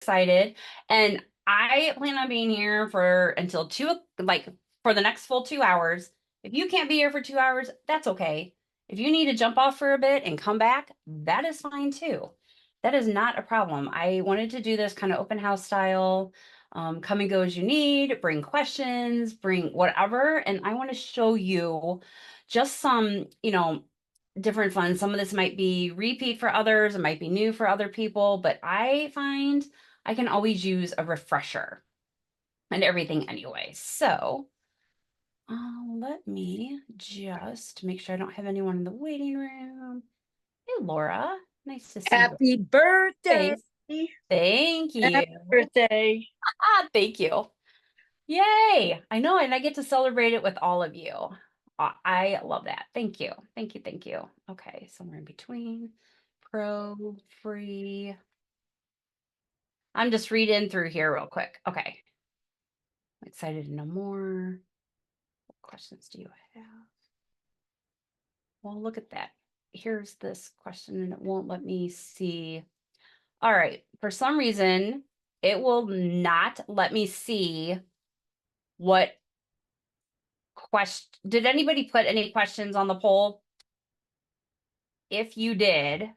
excited. And I plan on being here for until for the next full 2 hours. If you can't be here for 2 hours, that's okay. If you need to jump off for a bit and come back, that is fine too. That is not a problem. I wanted to do this kind of open house style. Come and go as you need, bring questions, bring whatever. And I want to show you just some, different fun. Some of this might be repeat for others, it might be new for other people, but I find I can always use a refresher and everything anyway. So let me just make sure I don't have anyone in the waiting room. Hey, Laura, nice to see you. Happy birthday. Face. Thank you. Happy birthday. Thank you. Yay. I know, and I get to celebrate it with all of you. I love that. Thank you. Thank you. Thank you. Okay, somewhere in between. Pro, free. I'm just reading through here real quick. Okay. I'm excited to know more. What questions do you have? Well, look at that. Here's this question and it won't let me see. All right. For some reason, it will not let me see what question. Did anybody put any questions on the poll? If you did,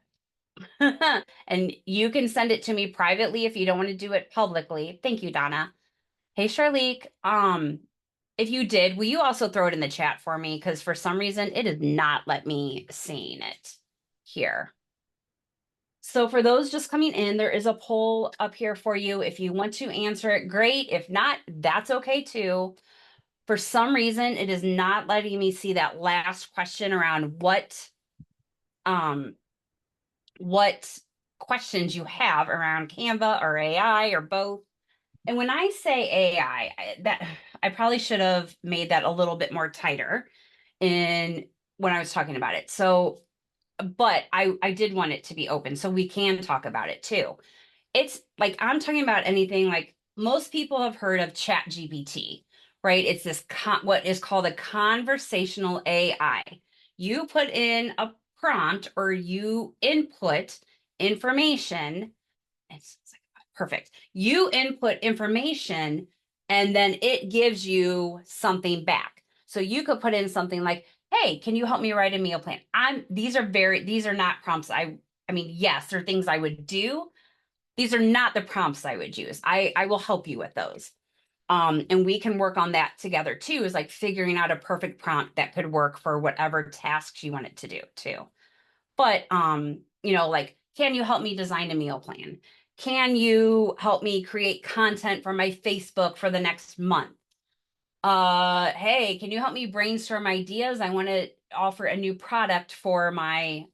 and you can send it to me privately if you don't want to do it publicly. Thank you, Donna. Hey, Charlique. If you did, will you also throw it in the chat for me? Because for some reason, it did not let me seeing it here. So for those just coming in, there is a poll up here for you. If you want to answer it, great. If not, that's okay too. For some reason, it is not letting me see that last question around what questions you have around Canva or AI or both. And when I say AI, that I probably should have made that a little bit more tighter in when I was talking about it. So, but I did want it to be open so we can talk about it too. It's like I'm talking about anything like most people have heard of ChatGPT, right? It's this what is called a conversational AI. You put in a prompt or you input information. It's like perfect. You input information and then it gives you something back. So you could put in something like, "Hey, can you help me write a meal plan?" These are not prompts I mean, yes, they're things I would do. These are not the prompts I would use. I will help you with those. And we can work on that together too, is like figuring out a perfect prompt that could work for whatever tasks you want it to do too. But like, can you help me design a meal plan? Can you help me create content for my Facebook for the next month? Hey, can you help me brainstorm ideas? I want to offer a new product for my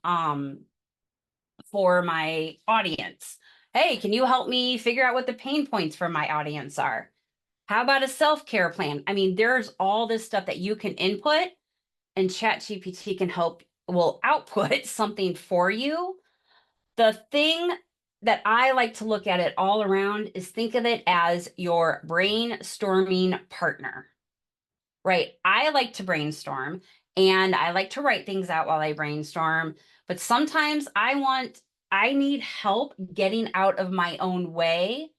audience. Hey, can you help me figure out what the pain points for my audience are? How about a self-care plan? I mean, there's all this stuff that you can input and ChatGPT will output something for you. The thing that I like to look at it all around is think of it as your brainstorming partner, right? I like to brainstorm and I like to write things out while I brainstorm, but sometimes I need help getting out of my own way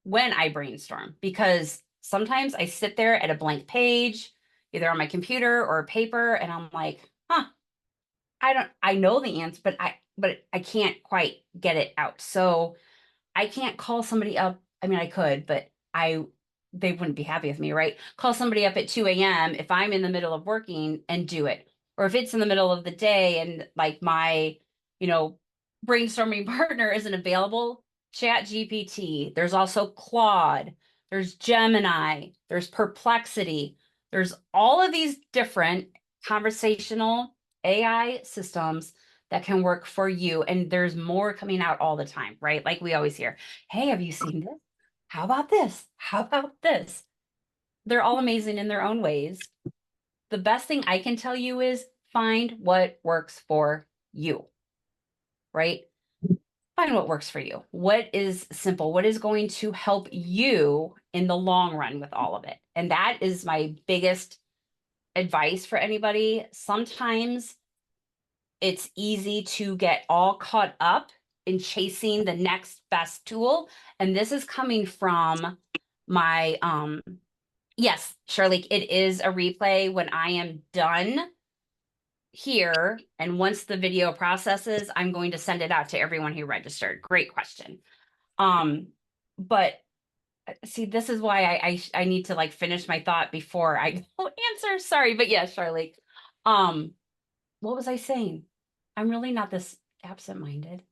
when I brainstorm because sometimes I sit there at a blank page, either on my computer or paper, and I'm like, huh, I know the answer, but I can't quite get it out. So I can't call somebody up. I mean, I could, but they wouldn't be happy with me, right? Call somebody up at 2 a.m. if I'm in the middle of working and do it. Or if it's in the middle of the day and like my, you know, brainstorming partner isn't available, Chat GPT. There's also Claude, there's Gemini, there's Perplexity. There's all of these different conversational AI systems that can work for you. And there's more coming out all the time, right? Like we always hear, "Hey, have you seen this? How about this? How about this?" They're all amazing in their own ways. The best thing I can tell you is find what works for you, right? Find what works for you. What is simple? What is going to help you in the long run with all of it? And that is my biggest advice for anybody. Sometimes it's easy to get all caught up in chasing the next best tool. And this is coming from my, yes, Shirley, it is a replay when I am done here. And once the video processes, I'm going to send it out to everyone who registered. Great question. But see, this is why I need to like finish my thought before I go answer. Sorry, but yes, Charlie. What was I saying? I'm really not this absent-minded.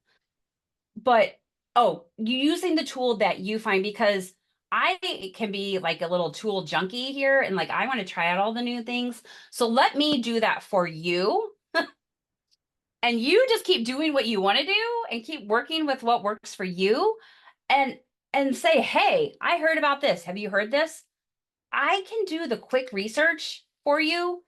But oh, you using the tool that you find, because I can be like a little tool junkie here and like I want to try out all the new things. So let me do that for you. And you just keep doing what you want to do and keep working with what works for you. And say, hey, I heard about this. Have you heard this? I can do the quick research for you.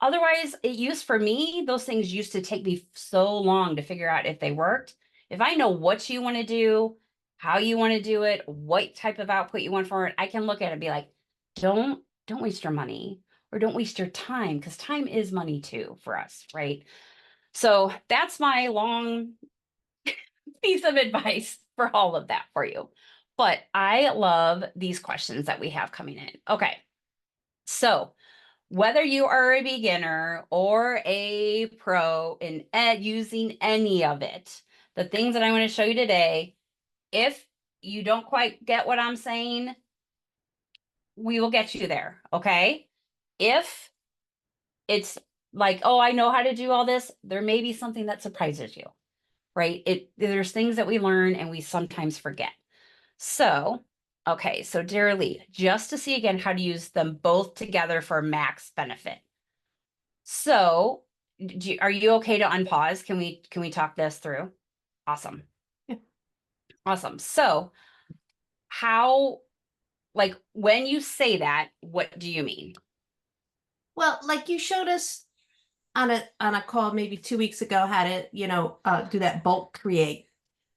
Otherwise, for me, those things used to take me so long to figure out if they worked. If I know what you want to do, how you want to do it, what type of output you want for it, I can look at it and be like, don't waste your money or don't waste your time, because time is money too for us, right? So that's my long piece of advice for all of that for you. But I love these questions that we have coming in. Okay. So whether you are a beginner or a pro in using any of it, the things that I want to show you today, if you don't quite get what I'm saying, we will get you there. Okay. If it's like, oh, I know how to do all this, there may be something that surprises you, right? There's things that we learn and we sometimes forget. So, okay, so dear Lee, just to see again how to use them both together for max benefit. So, are you okay to unpause? Can we talk this through? Awesome. Yeah. Awesome. So, how, like, when you say that, what do you mean? Well, like you showed us on a call maybe 2 weeks ago how to, do that bulk create.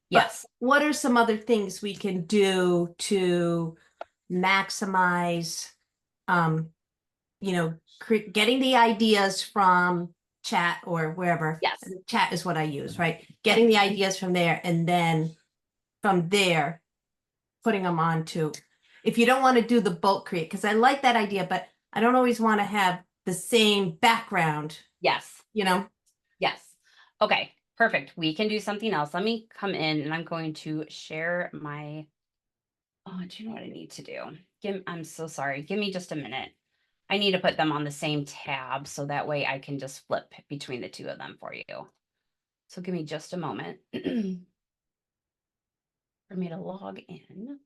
Yes. But what are some other things we can do to maximize, getting the ideas from chat or wherever? Yes. Chat is what I use, right? Getting the ideas from there, and then from there, putting them onto. If you don't want to do the bulk create, because I like that idea, but I don't always want to have the same background. Yes. Yes. Okay, perfect. We can do something else. Let me come in and I'm going to share my, oh, do you know what I need to do? I'm so sorry. Give me just a minute. I need to put them on the same tab so that way I can just flip between the two of them for you. So give me just a moment for me to log in.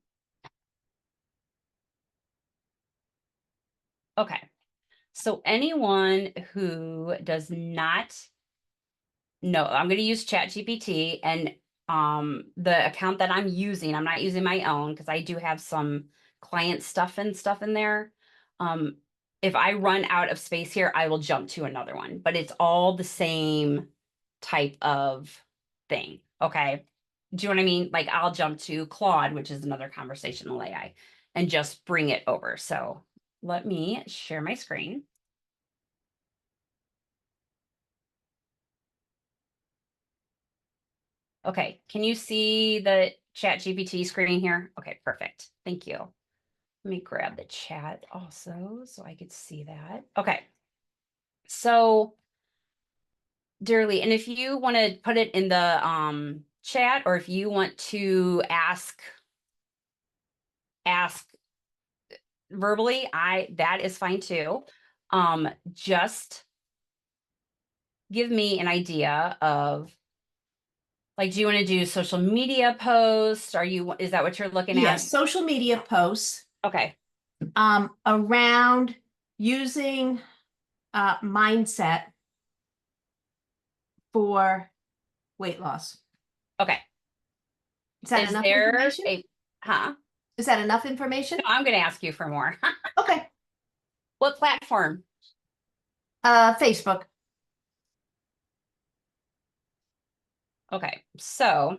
Okay. So anyone who does not know, I'm going to use ChatGPT, and the account that I'm using, I'm not using my own because I do have some client stuff in there. If I run out of space here, I will jump to another one, but it's all the same type of thing. Okay. Do you know what I mean? Like I'll jump to Claude, which is another conversational AI, and just bring it over. So let me share my screen. Okay, can you see the ChatGPT screen here? Okay, perfect. Thank you. Let me grab the chat also so I could see that. Okay. So, dearly, and if you want to put it in the chat, or if you want to ask verbally, that is fine too. Just give me an idea of, like, do you want to do social media posts? Is that what you're looking at? Yes, social media posts. Okay. Around using mindset for weight loss. Okay. Is that enough information? Is that enough information? No, I'm going to ask you for more. Okay. What platform? Facebook. Okay, so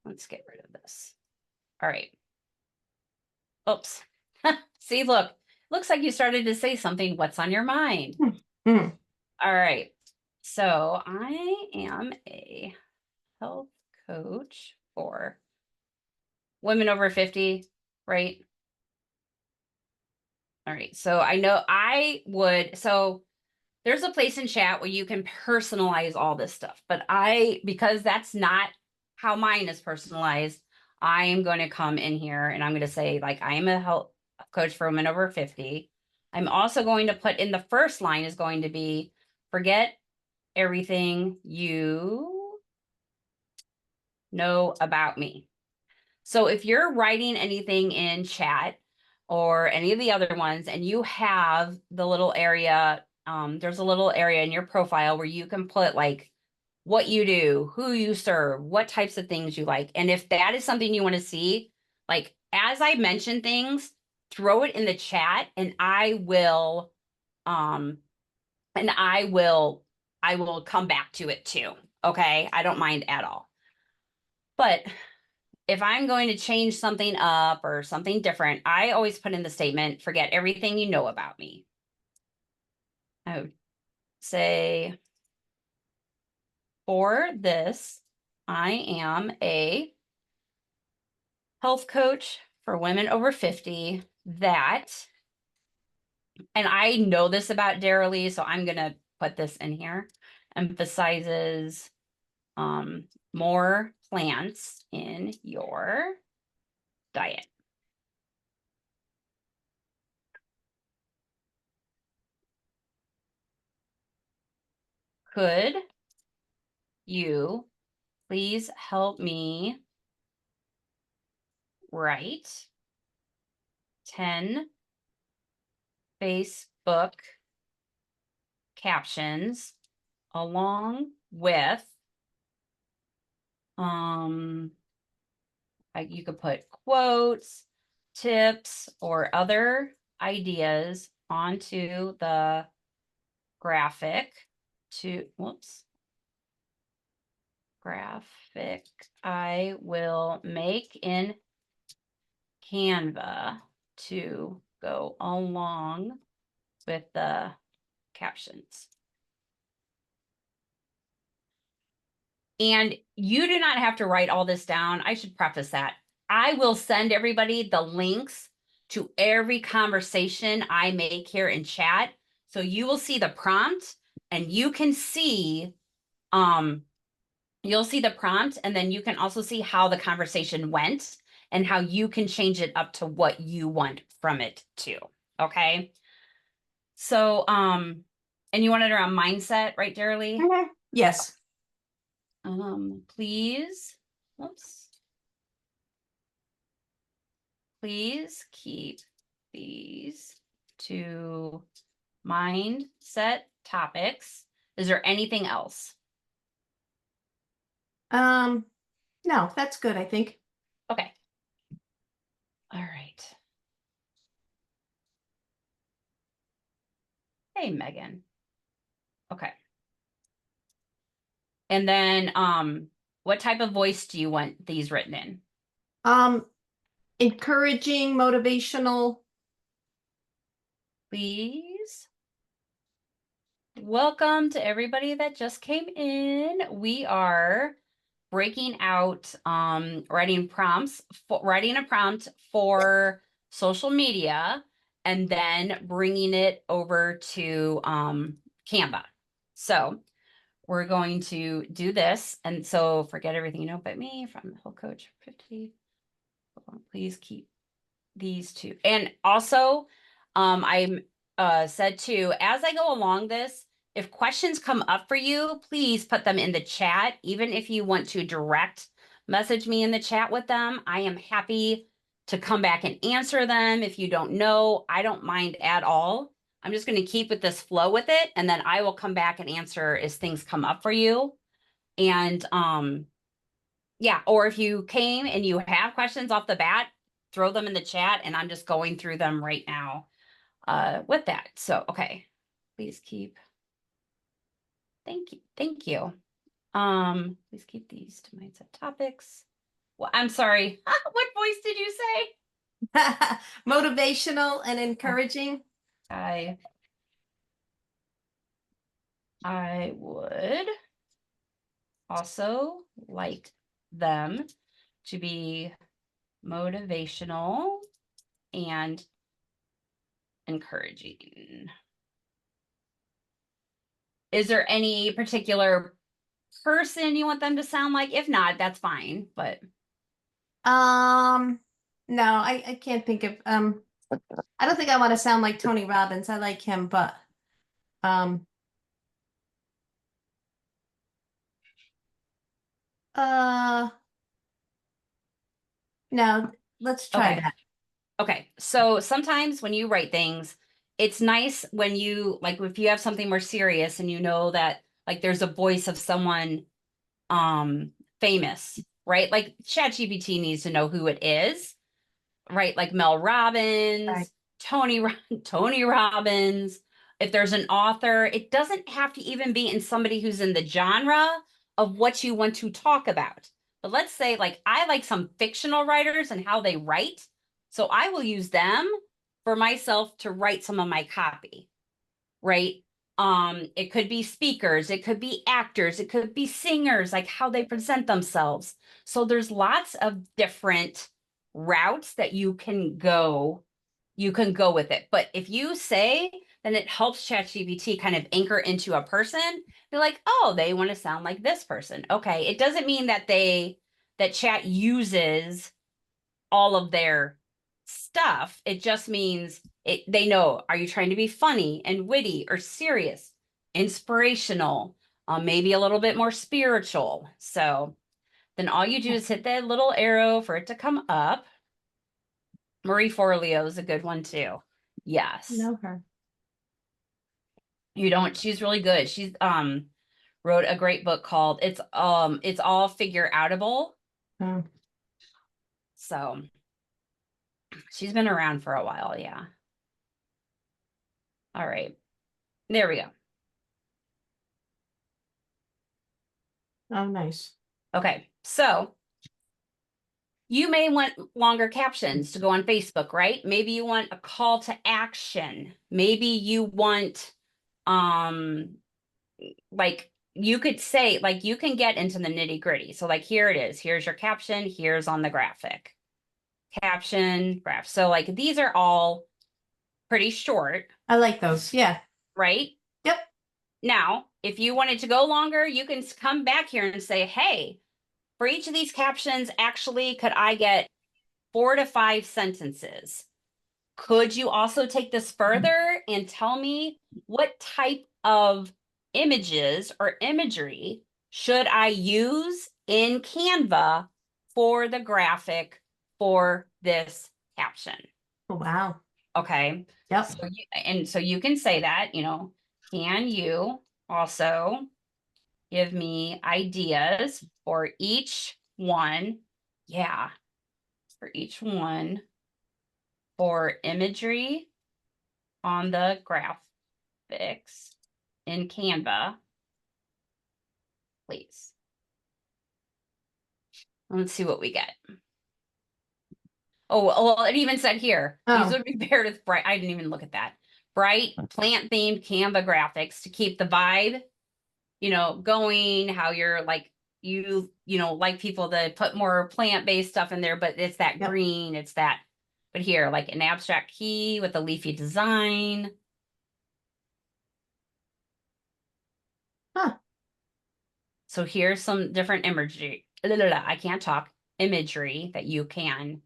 let's get rid of this. All right. Oops. See, looks like you started to say something. What's on your mind? Mm. All right. So I am a health coach for women over 50, right? All right. So I know so there's a place in chat where you can personalize all this stuff, but because that's not how mine is personalized, I am going to come in here and I'm going to say, like, I am a health coach for women over 50. I'm also going to put in the first line is going to be, forget everything you know about me. So if you're writing anything in chat or any of the other ones and you have the little area, there's a little area in your profile where you can put like what you do, who you serve, what types of things you like. And if that is something you want to see, like as I mention things, throw it in the chat and um, I will come back to it too. Okay. I don't mind at all. But if I'm going to change something up or something different, I always put in the statement, forget everything you know about me. I would say, for this, I am a health coach for women over 50 that, and I know this about Dara-Lee, so I'm going to put this in here, emphasizes more plants in your diet. Could you please help me write 10 Facebook captions along with you could put quotes, tips, or other ideas onto the graphic graphic I will make in Canva to go along with the captions. And you do not have to write all this down. I should preface that. I will send everybody the links to every conversation I make here in chat. So you will see the prompt and you can see, you'll see the prompt and then you can also see how the conversation went and how you can change it up to what you want from it too. Okay. So, and you wanted around mindset, right, Dara-Lee? Yes. Please, whoops. Please keep these to mindset topics. Is there anything else? No, that's good, I think. Okay. All right. Hey, Megan. Okay. And then, what type of voice do you want these written in? Encouraging, motivational. Please. Welcome to everybody that just came in. We are breaking out writing a prompt for social media and then bringing it over to Canva. So we're going to do this. And so forget everything you know about me from the health coach 50. Please keep these two. And also I'm said too, as I go along this, if questions come up for you, please put them in the chat. Even if you want to direct message me in the chat with them, I am happy to come back and answer them. If you don't know, I don't mind at all. I'm just going to keep with this flow with it, and then I will come back and answer as things come up for you. And yeah, or if you came and you have questions off the bat, throw them in the chat, and I'm just going through them right now with that. So, okay, please keep. Thank you. Thank you. Please keep these to mindset topics. Well, I'm sorry. What voice did you say? Motivational and encouraging. I I would also like them to be motivational and encouraging. Is there any particular person you want them to sound like? If not, that's fine, but No, I can't think of I don't think I want to sound like Tony Robbins. I like him, but um uh no, let's try okay. that. Okay. So sometimes when you write things, it's nice when you like if you have something more serious and you know that like there's a voice of someone famous, right? Like ChatGPT needs to know who it is, right? Like Mel Right. Robbins, Tony Robbins. If there's an author, it doesn't have to even be in somebody who's in the genre of what you want to talk about. But let's say like I like some fictional writers and how they write. So I will use them for myself to write some of my copy, right? It could be speakers, it could be actors, it could be singers, like how they present themselves. So there's lots of different routes that you can go with it. But if you say, then it helps ChatGPT kind of anchor into a person. Be like, oh, they want to sound like this person. Okay. It doesn't mean that that chat uses all of their stuff. It just means they know, are you trying to be funny and witty or serious, inspirational, maybe a little bit more spiritual. So then all you do is hit that little arrow for it to come up. Marie Forleo is a good one too. Yes. Know her. You don't, she's really good. She's wrote a great book called It's All Figure Outable. Oh. So she's been around for a while, yeah. All right. There we go. Oh, nice. Okay. So you may want longer captions to go on Facebook, right? Maybe you want a call to action. Maybe you want like you could say like you can get into the nitty gritty. So like here it is. Here's your caption. Here's on the graphic. Caption, graph. So like these are all pretty short, I like those. Yeah. right? Yep. Now, if you wanted to go longer, you can come back here and say, hey, for each of these captions, actually, could I get 4 to 5 sentences? Could you also take this further and tell me what type of images or imagery should I use in Canva for the graphic for this caption? Oh, wow. Okay. Yep. So you can say that, can you also give me ideas for each one? Yeah, for each one for imagery on the graphics in Canva, please. Let's see what we get. Oh, well, it even said here, these Oh, would be paired with bright. I didn't even look at that. Bright plant themed Canva graphics to keep the vibe, going, how you're like, like people that put more plant-based stuff in there, but it's that yep. green, it's that, but here, like an abstract key with a leafy design. Huh. So here's some different imagery. I can't talk. Imagery that you can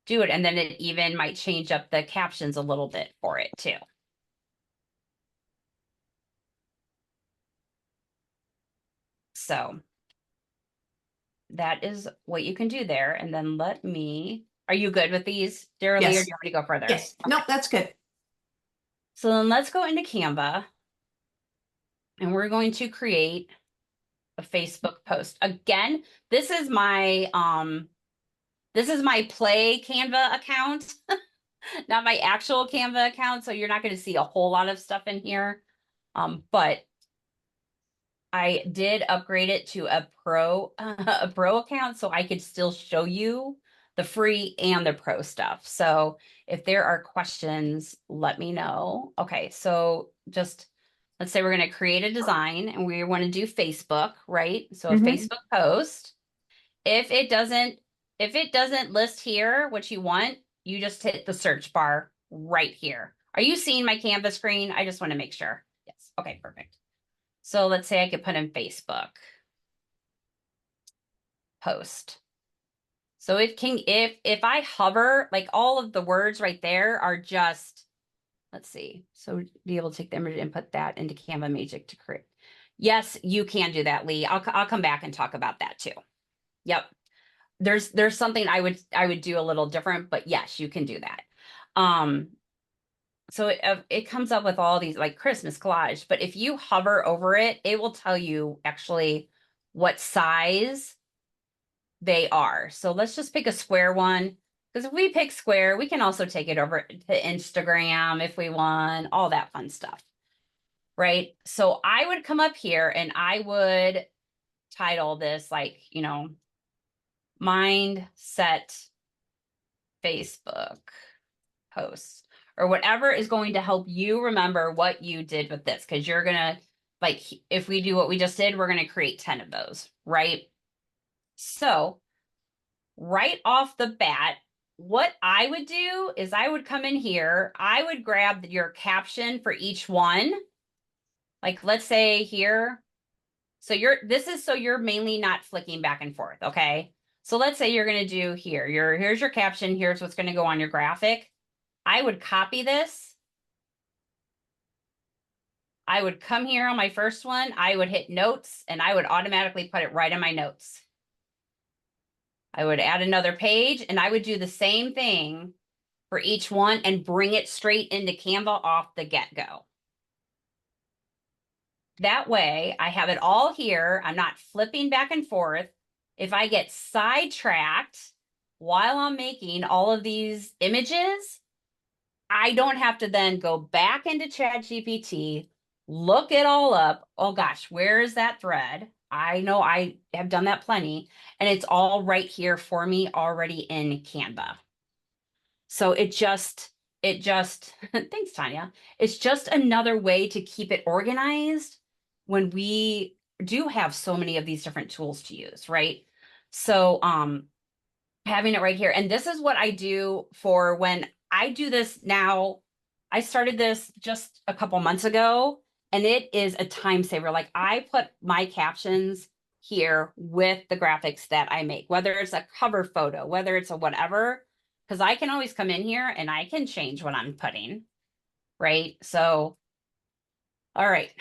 do it. And then it even might change up the captions a little bit for it too. So that is what you can do there. And then are you good with these, Dara Lee, or Yes. do you want me to go further? Yes. Nope, that's good. So then let's go into Canva and we're going to create a Facebook post. Again, this is my play Canva account, not my actual Canva account. So you're not going to see a whole lot of stuff in here. But I did upgrade it to a pro account so I could still show you the free and the pro stuff. So if there are questions, let me know. Okay, so just let's say we're going to create a design and we want to do Facebook, right? So a Mhm. Facebook post. If it doesn't list here what you want, you just hit the search bar right here. Are you seeing my Canva screen? I just want to make sure. Yes. Okay, perfect. So let's say I could put in Facebook post. So it can, if I hover, like all of the words right there are just, let's see. So be able to take the image and put that into Canva Magic to create. Yes, you can do that, Lee. I'll come back and talk about that too. Yep. There's something I would do a little different, but yes, you can do that. So it comes up with all these like Christmas collage, but if you hover over it, it will tell you actually what size they are. So let's just pick a square one, because if we pick square, we can also take it over to Instagram if we want, all that fun stuff, right? So I would come up here and I would title this like, mindset Facebook posts or whatever is going to help you remember what you did with this. Because you're going to, like, if we do what we just did, we're going to create 10 of those, right? So right off the bat, what I would do is I would come in here, I would grab your caption for each one. Like, let's say here. So you're mainly not flicking back and forth, okay? So let's say you're going to do here, here's your caption, here's what's going to go on your graphic. I would copy this. I would come here on my first one, I would hit notes, and I would automatically put it right in my notes. I would add another page, and I would do the same thing for each one and bring it straight into Canva off the get-go. That way, I have it all here. I'm not flipping back and forth. If I get sidetracked while I'm making all of these images, I don't have to then go back into ChatGPT, look it all up. Oh gosh, where is that thread? I know I have done that plenty, and it's all right here for me already in Canva. So it just, thanks, Tanya. It's just another way to keep it organized when we do have so many of these different tools to use, right? So having it right here. And this is what I do for when I do this now. I started this just a couple months ago, and it is a time saver. Like I put my captions here with the graphics that I make, whether it's a cover photo, whether it's a whatever, because I can always come in here and I can change what I'm putting, right? So, all right.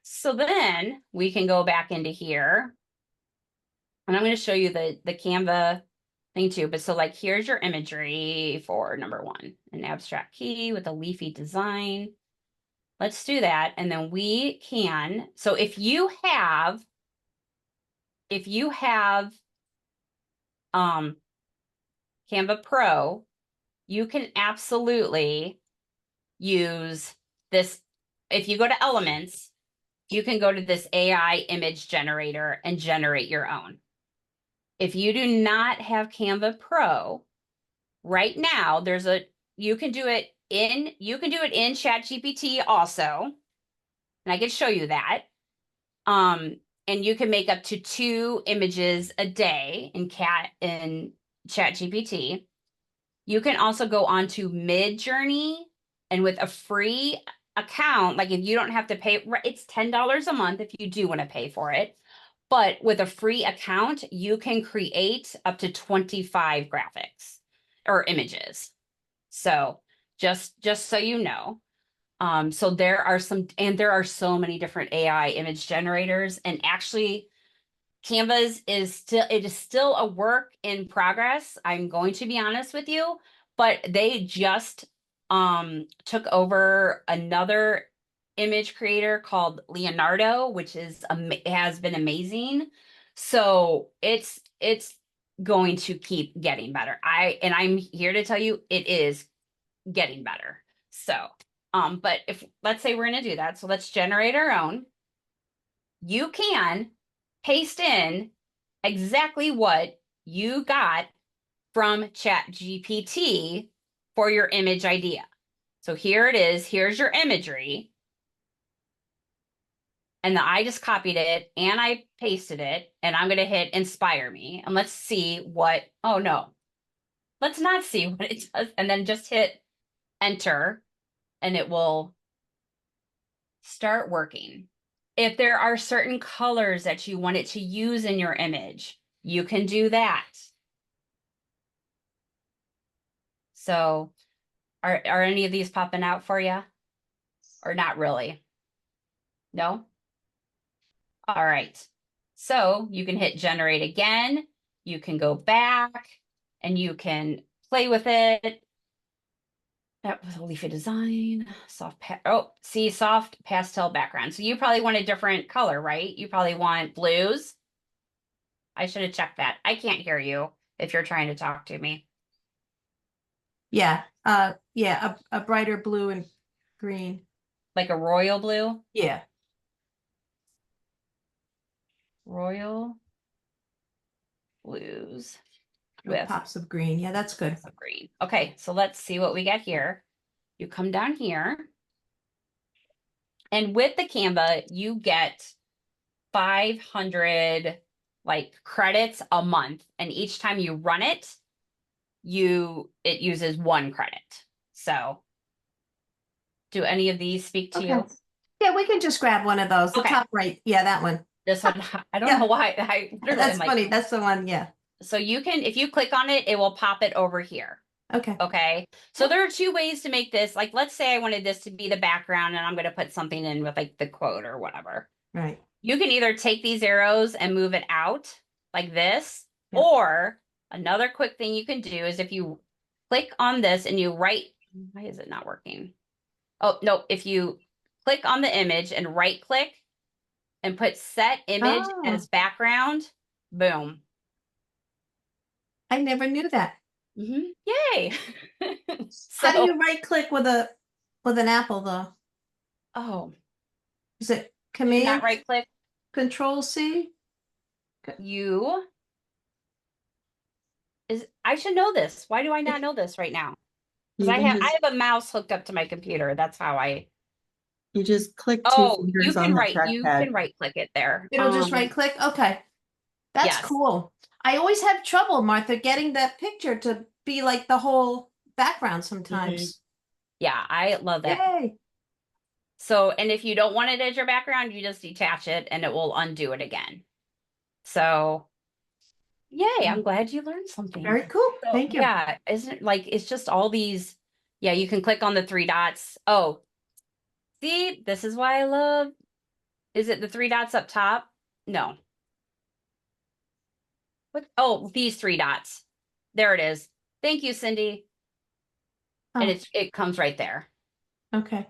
So then we can go back into here, and I'm going to show you the Canva thing too. But so like, here's your imagery for number one, an abstract key with a leafy design. Let's do that. And then we can, so if you have Canva Pro, you can absolutely use this. If you go to Elements, you can go to this AI image generator and generate your own. If you do not have Canva Pro, right now you can do it in ChatGPT also, and I can show you that. And you can make up to 2 images a day in ChatGPT. You can also go on to MidJourney, and with a free account, like if you don't have to pay, it's $10 a month if you do want to pay for it. But with a free account, you can create up to 25 graphics or images. So just so you know. So there are so many different AI image generators, and actually Canvas is still a work in progress. I'm going to be honest with you, but they just took over another image creator called Leonardo, which has been amazing. So it's going to keep getting better. I'm here to tell you it is getting better. So, but if let's say we're going to do that, so let's generate our own. You can paste in exactly what you got from ChatGPT for your image idea. So here it is. Here's your imagery. And then I just copied it and I pasted it, and I'm going to hit inspire me, and let's see what, oh no, let's not see what it does. And then just hit enter and it will start working. If there are certain colors that you want it to use in your image, you can do that. So are any of these popping out for you? Or not really? No? All right. So you can hit generate again. You can go back and you can play with it. That was a leafy design, soft, soft pastel background. So you probably want a different color, right? You probably want blues. I should have checked that. I can't hear you if you're trying to talk to me. Yeah. Yeah, a brighter blue and green. Like a royal blue? Yeah. Royal blues With with pops of green. Yeah, that's good. some green. Okay, so let's see what we get here. You come down here. And with the Canva, you get 500 like credits a month. And each time you run it, it uses 1 credit. So do any of these speak to you? Yeah, we can just grab one of those. The Okay. top right. Yeah, that one. This one, I don't know why. That's funny. That's the one. Yeah. So you can, if you click on it, it will pop it over here. Okay. Okay. So there are 2 ways to make this. Like, let's say I wanted this to be the background and I'm going to put something in with like the quote or whatever. Right. You can either take these arrows and move it out like this, Yeah. or another quick thing you can do is if you click on this and you why is it not working? Oh, no. If you click on the image and right click and put set image as background, boom. I never knew that. Yay. How do you right click with an apple though? Oh, Is it not command right click. control C? I should know this. Why do I not know this right now? Because I have a mouse hooked up to my computer. That's how you just click 2 you fingers can on the you trackpad. can right click it there. It'll just right click. Okay. That's Yes. cool. I always have trouble, Martha, getting that picture to be like the whole background sometimes. Yeah, I love that. Yay. So, and if you don't want it as your background, you just detach it and it will undo it again. So, yay, I'm glad you learned something. Very cool. So, Thank you. yeah, isn't it like, it's just all these, yeah, you can click on the 3 dots. Oh, see, this is why I love, is it the 3 dots up top? No. What? Oh, these 3 dots. There it is. Thank you, Cindy. And it comes right there. Okay.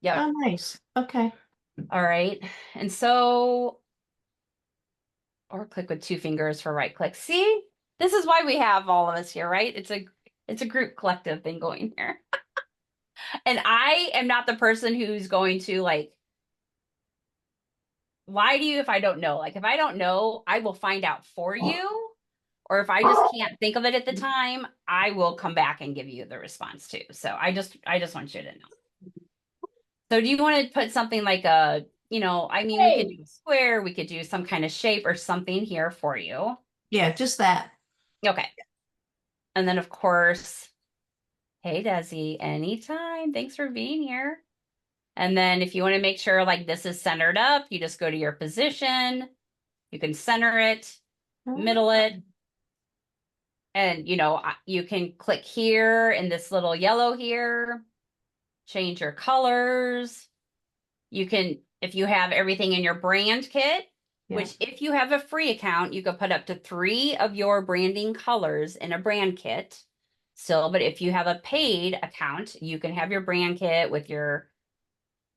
Yeah. Oh, nice. Okay. All right. And so, or click with 2 fingers for right click. See, this is why we have all of us here, right? It's a group collective thing going here. And I am not the person who's going to like lie to you if I don't know. Like if I don't know, I will find out for you. Or if I just can't think of it at the time, I will come back and give you the response too. So I just want you to know. So do you want to put something like a, we could do a square, we could do some kind of shape or something here for you. Yeah, just that. Okay. And then of course, hey Desi, anytime. Thanks for being here. And then if you want to make sure like this is centered up, you just go to your position. You can center it, middle it. And, you can click here in this little yellow here, change your colors. You can, if you have everything in your brand kit, which if you have a free account, you could put up to 3 of your branding colors in a brand kit still. But if you have a paid account, you can have your brand kit with your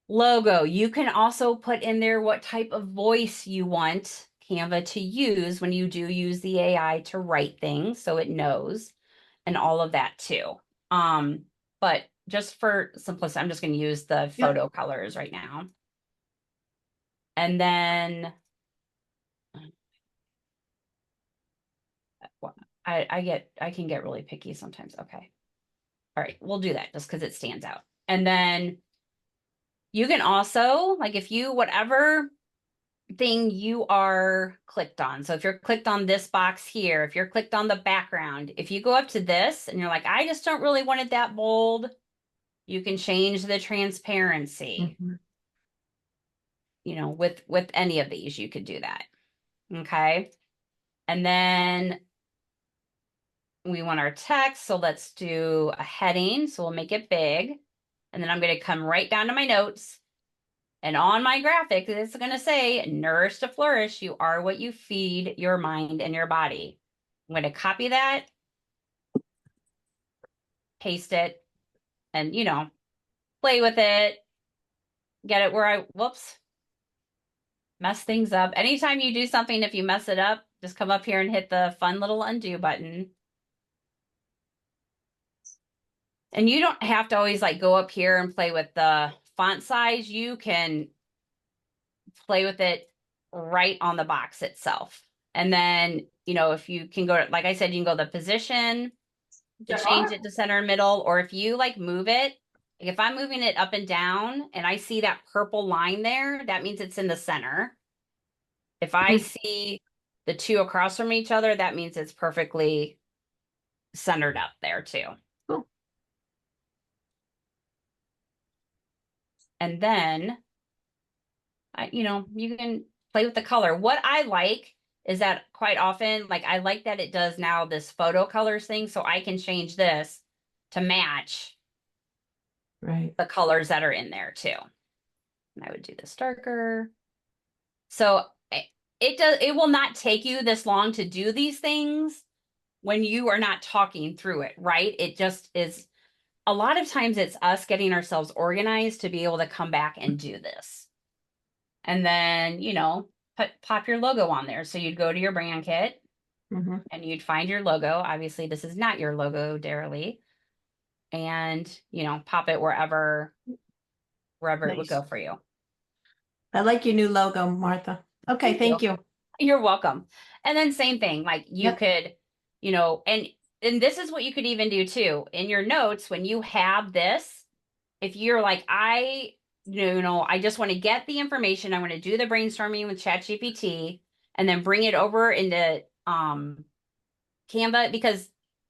logo. You can also put in there what type of voice you want Canva to use when you do use the AI to write things so it knows and all of that too. But just for simplicity, I'm just going to use the photo colors right now. And then I can get really picky sometimes. Okay. All right, we'll do that just because it stands out. And then you can also, like if you, whatever thing you are clicked on. So if you're clicked on this box here, if you're clicked on the background, if you go up to this and you're like, I just don't really want it that bold, you can change the transparency. Mhm. You know, with any of these, you could do that. Okay. And then we want our text. So let's do a heading. So we'll make it big. And then I'm going to come right down to my notes. And on my graphic, it's going to say, nourish to flourish. You are what you feed your mind and your body. I'm going to copy that, paste it, and, play with it. Get it where whoops, mess things up. Anytime you do something, if you mess it up, just come up here and hit the fun little undo button. And you don't have to always like go up here and play with the font size. You can play with it right on the box itself. And then, if you can go, like I said, you can go the position to change it to center and middle, or if you like move it, like if I'm moving it up and down and I see that purple line there, that means it's in the center. If I see the two across from each other, that means it's perfectly centered up there too. Cool. And then, you can play with the color. What I like is that quite often, like I like that it does now this photo colors thing, so I can change this to match Right. the colors that are in there too. And I would do this darker. So it will not take you this long to do these things when you are not talking through it, right? It just is, a lot of times it's us getting ourselves organized to be able to come back and do this. And then, pop your logo on there. So you'd go to your brand kit Mhm. and you'd find your logo. Obviously, this is not your logo, Daralee. And, pop it wherever it would Nice. go for you. I like your new logo, Martha. Okay, thank you. You're welcome. And then same thing, like you Yep. could, and this is what you could even do too. In your notes, when you have this, if you're like, I just want to get the information, I want to do the brainstorming with ChatGPT and then bring it over into Canva, because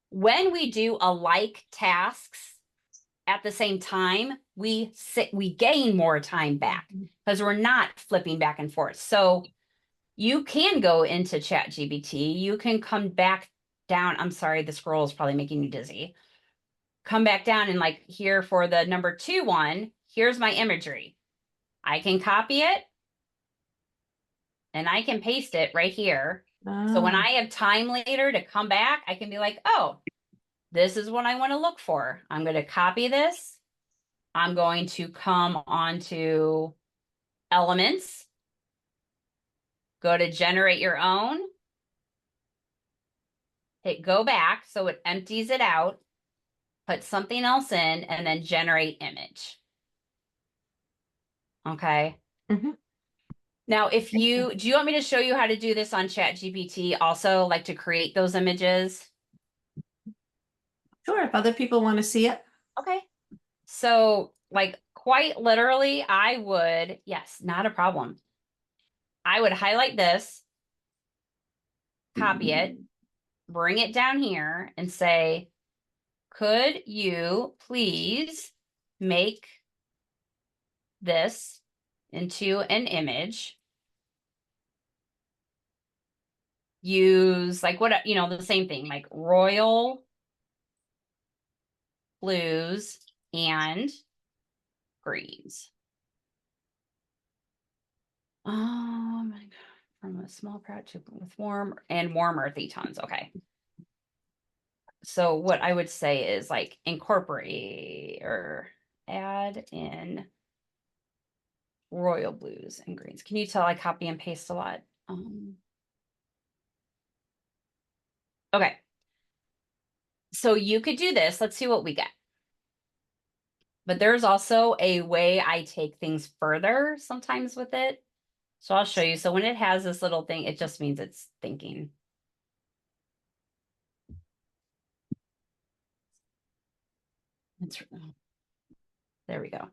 when we do alike tasks at the same time, we gain more time back because we're not flipping back and forth. So you can go into ChatGPT, you can come back down. I'm sorry, the scroll is probably making you dizzy. Come back down and like here for the number 2 one, here's my imagery. I can copy it and I can paste it right here. So when I have time later to come back, I can be like, oh, this is what I want to look for. I'm going to copy this. I'm going to come onto elements, go to generate your own, hit go back so it empties it out, put something else in, and then generate image. Okay. Mhm. Now, do you want me to show you how to do this on ChatGPT also, like to create those images? Sure, if other people want to see it. Okay. So like quite literally, I would, yes, not a problem. I would highlight this, copy it, bring it down here and say, could you please make this into an image? Use like what, the same thing, like royal blues and greens. Oh my God. From a small patch with warm earthy tones. Okay. So what I would say is like incorporate or add in royal blues and greens. Can you tell I copy and paste a lot? Okay. So you could do this. Let's see what we get. But there's also a way I take things further sometimes with it. So I'll show you. So when it has this little thing, it just means it's thinking. There we go.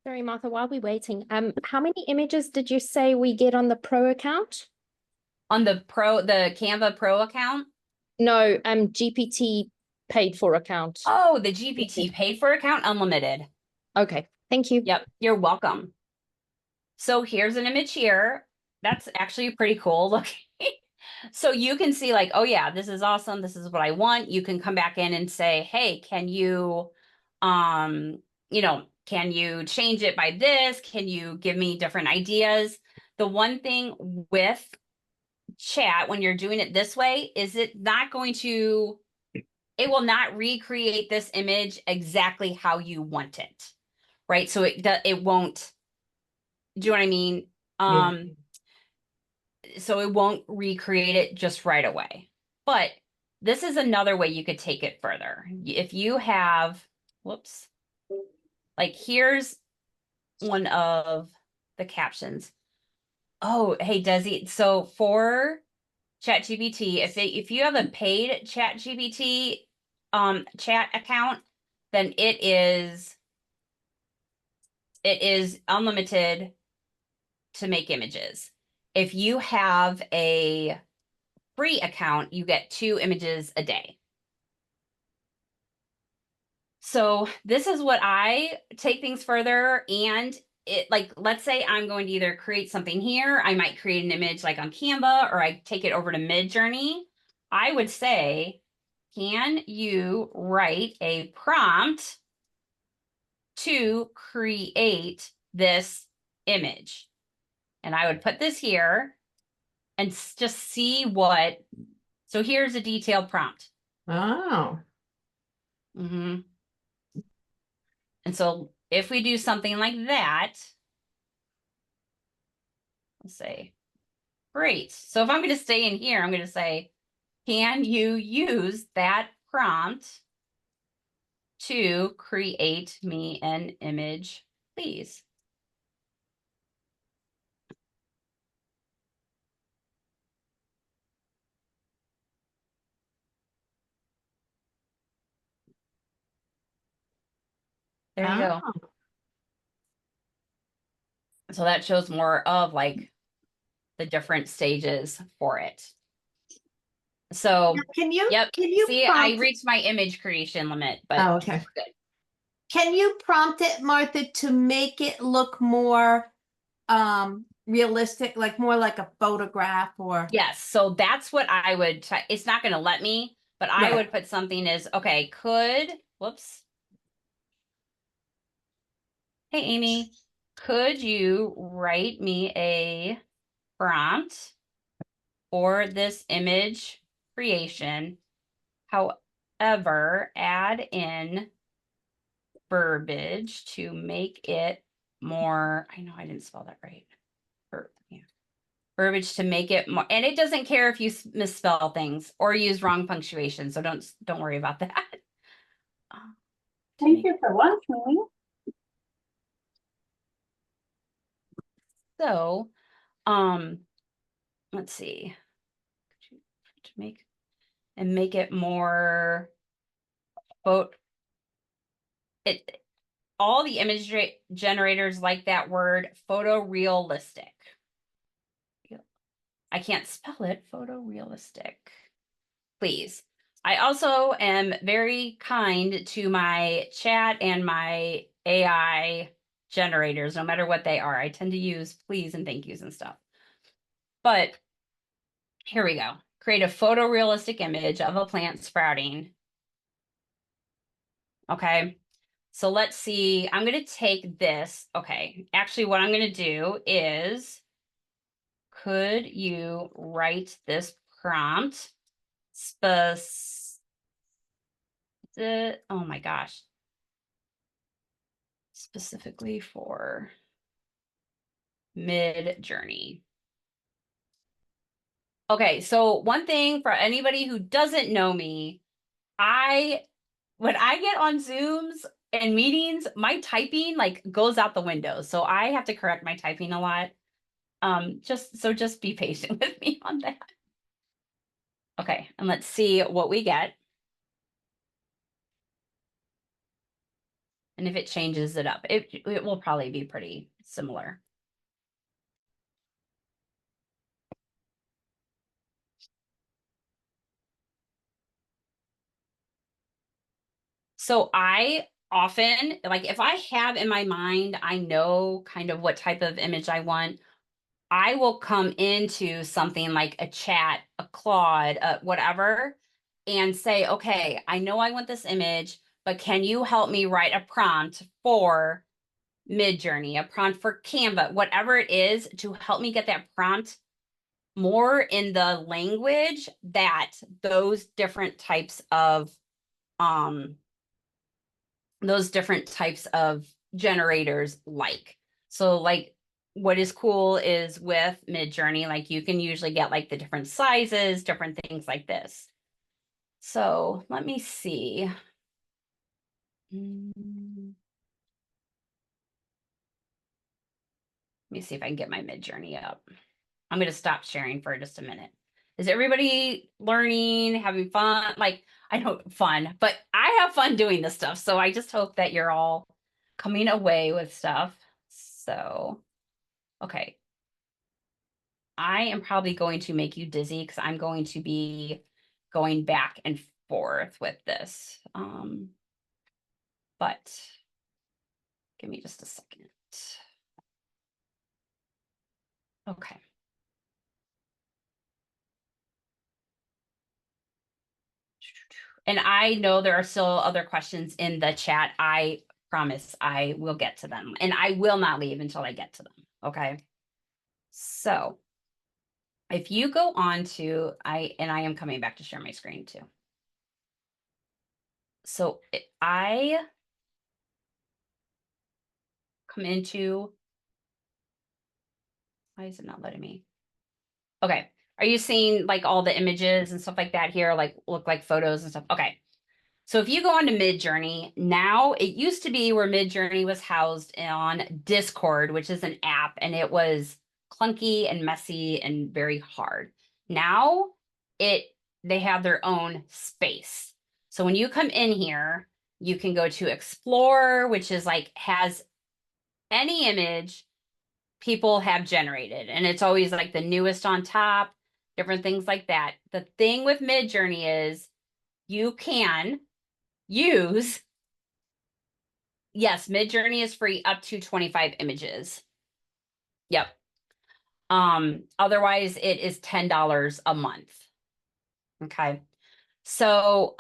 Sorry, Martha, while we're waiting, how many images did you say we get on the Pro account? On the Canva Pro account? No, GPT paid for account. Oh, the GPT paid for account, unlimited. Okay, thank you. Yep, you're welcome. So here's an image here. That's actually pretty cool looking. So you can see like, oh yeah, this is awesome. This is what I want. You can come back in and say, hey, can you, can you change it by this? Can you give me different ideas? The one thing with chat when you're doing it this way is it will not recreate this image exactly how you want it, right? So it won't, do you know what I mean? So it won't recreate it just right away. But this is another way you could take it further. If you have, whoops, like here's one of the captions. Oh, hey, Desi. So for ChatGPT, if you have a paid ChatGPT chat account, then it is unlimited to make images. If you have a free account, you get 2 images a day. So this is what I take things further. And it, like, let's say I'm going to either create something here. I might create an image like on Canva, or I take it over to MidJourney. I would say, can you write a prompt to create this image? And I would put this here and just see what, so here's a detailed prompt. Oh. And so if we do something like that, let's say, great. So if I'm going to stay in here, I'm going to say, can you use that prompt to create me an image, please? There you go. So that shows more of like the different stages for it. So Now, can you see, prompt I reached my image creation limit, but Oh, okay. good. Can you prompt it, Martha, to make it look more realistic, like more like a photograph or Yes, so that's what I would it's not going to let me, but I Right. would put something as, okay, whoops. Hey, Amy, could you write me a prompt for this image creation? However, add in verbiage to make it more, I know I didn't spell that right. Verbiage to make it more, and it doesn't care if you misspell things or use wrong punctuation, so don't worry about that. Thank you for watching. So, let's see, to make it more all the image generators like that word photorealistic. I can't spell it, photorealistic. Please. I also am very kind to my chat and my AI generators, no matter what they are. I tend to use please and thank yous and stuff. But here we go. Create a photorealistic image of a plant sprouting. Okay. So let's see. I'm going to take this. Okay. Actually, what I'm going to do is, could you write this prompt? Oh my gosh. Specifically for MidJourney. Okay, so one thing for anybody who doesn't know me, when I get on Zooms and meetings, my typing like goes out the window. So I have to correct my typing a lot. Just be patient with me on that. Okay, and let's see what we get. And if it changes it up, it will probably be pretty similar. So I often, like if I have in my mind, I know kind of what type of image I want, I will come into something like a chat, a Claude, whatever, and say, okay, I know I want this image, but can you help me write a prompt for MidJourney, a prompt for Canva, whatever it is, to help me get that prompt more in the language that those different types of um generators like. So like what is cool is with MidJourney, like you can usually get like the different sizes, different things like this. So let me see. Let me see if I can get my MidJourney up. I'm going to stop sharing for just a minute. Is everybody learning, having fun? Like, I know fun, but I have fun doing this stuff. So I just hope that you're all coming away with stuff. So, okay. I am probably going to make you dizzy because I'm going to be going back and forth with this. But give me just a second. Okay. And I know there are still other questions in the chat. I promise I will get to them. And I will not leave until I get to them. Okay. So if you go on to, I am coming back to share my screen too. So I come into, why is it not letting me? Okay. Are you seeing like all the images and stuff like that here? Like look like photos and stuff. Okay. So if you go on to MidJourney, now it used to be where MidJourney was housed on Discord, which is an app, and it was clunky and messy and very hard. Now they have their own space. So when you come in here, you can go to Explore, which is like has any image people have generated, and it's always like the newest on top, different things like that. The thing with MidJourney is you can use, yes, MidJourney is free up to 25 images. Yep. Otherwise it is $10 a month. Okay. So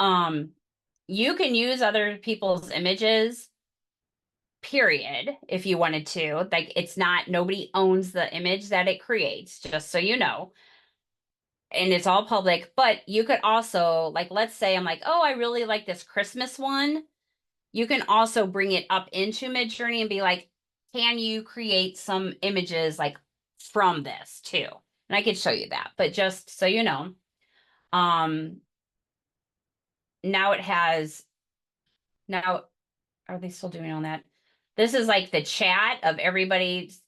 you can use other people's images, period, if you wanted to. Like it's not, nobody owns the image that it creates, just so you know. And it's all public, but you could also, like, let's say I'm like, oh, I really like this Christmas one. You can also bring it up into MidJourney and be like, can you create some images like from this too? And I could show you that, but just so you know, now it has, now, are they still doing on that? This is like the chat of everybody's,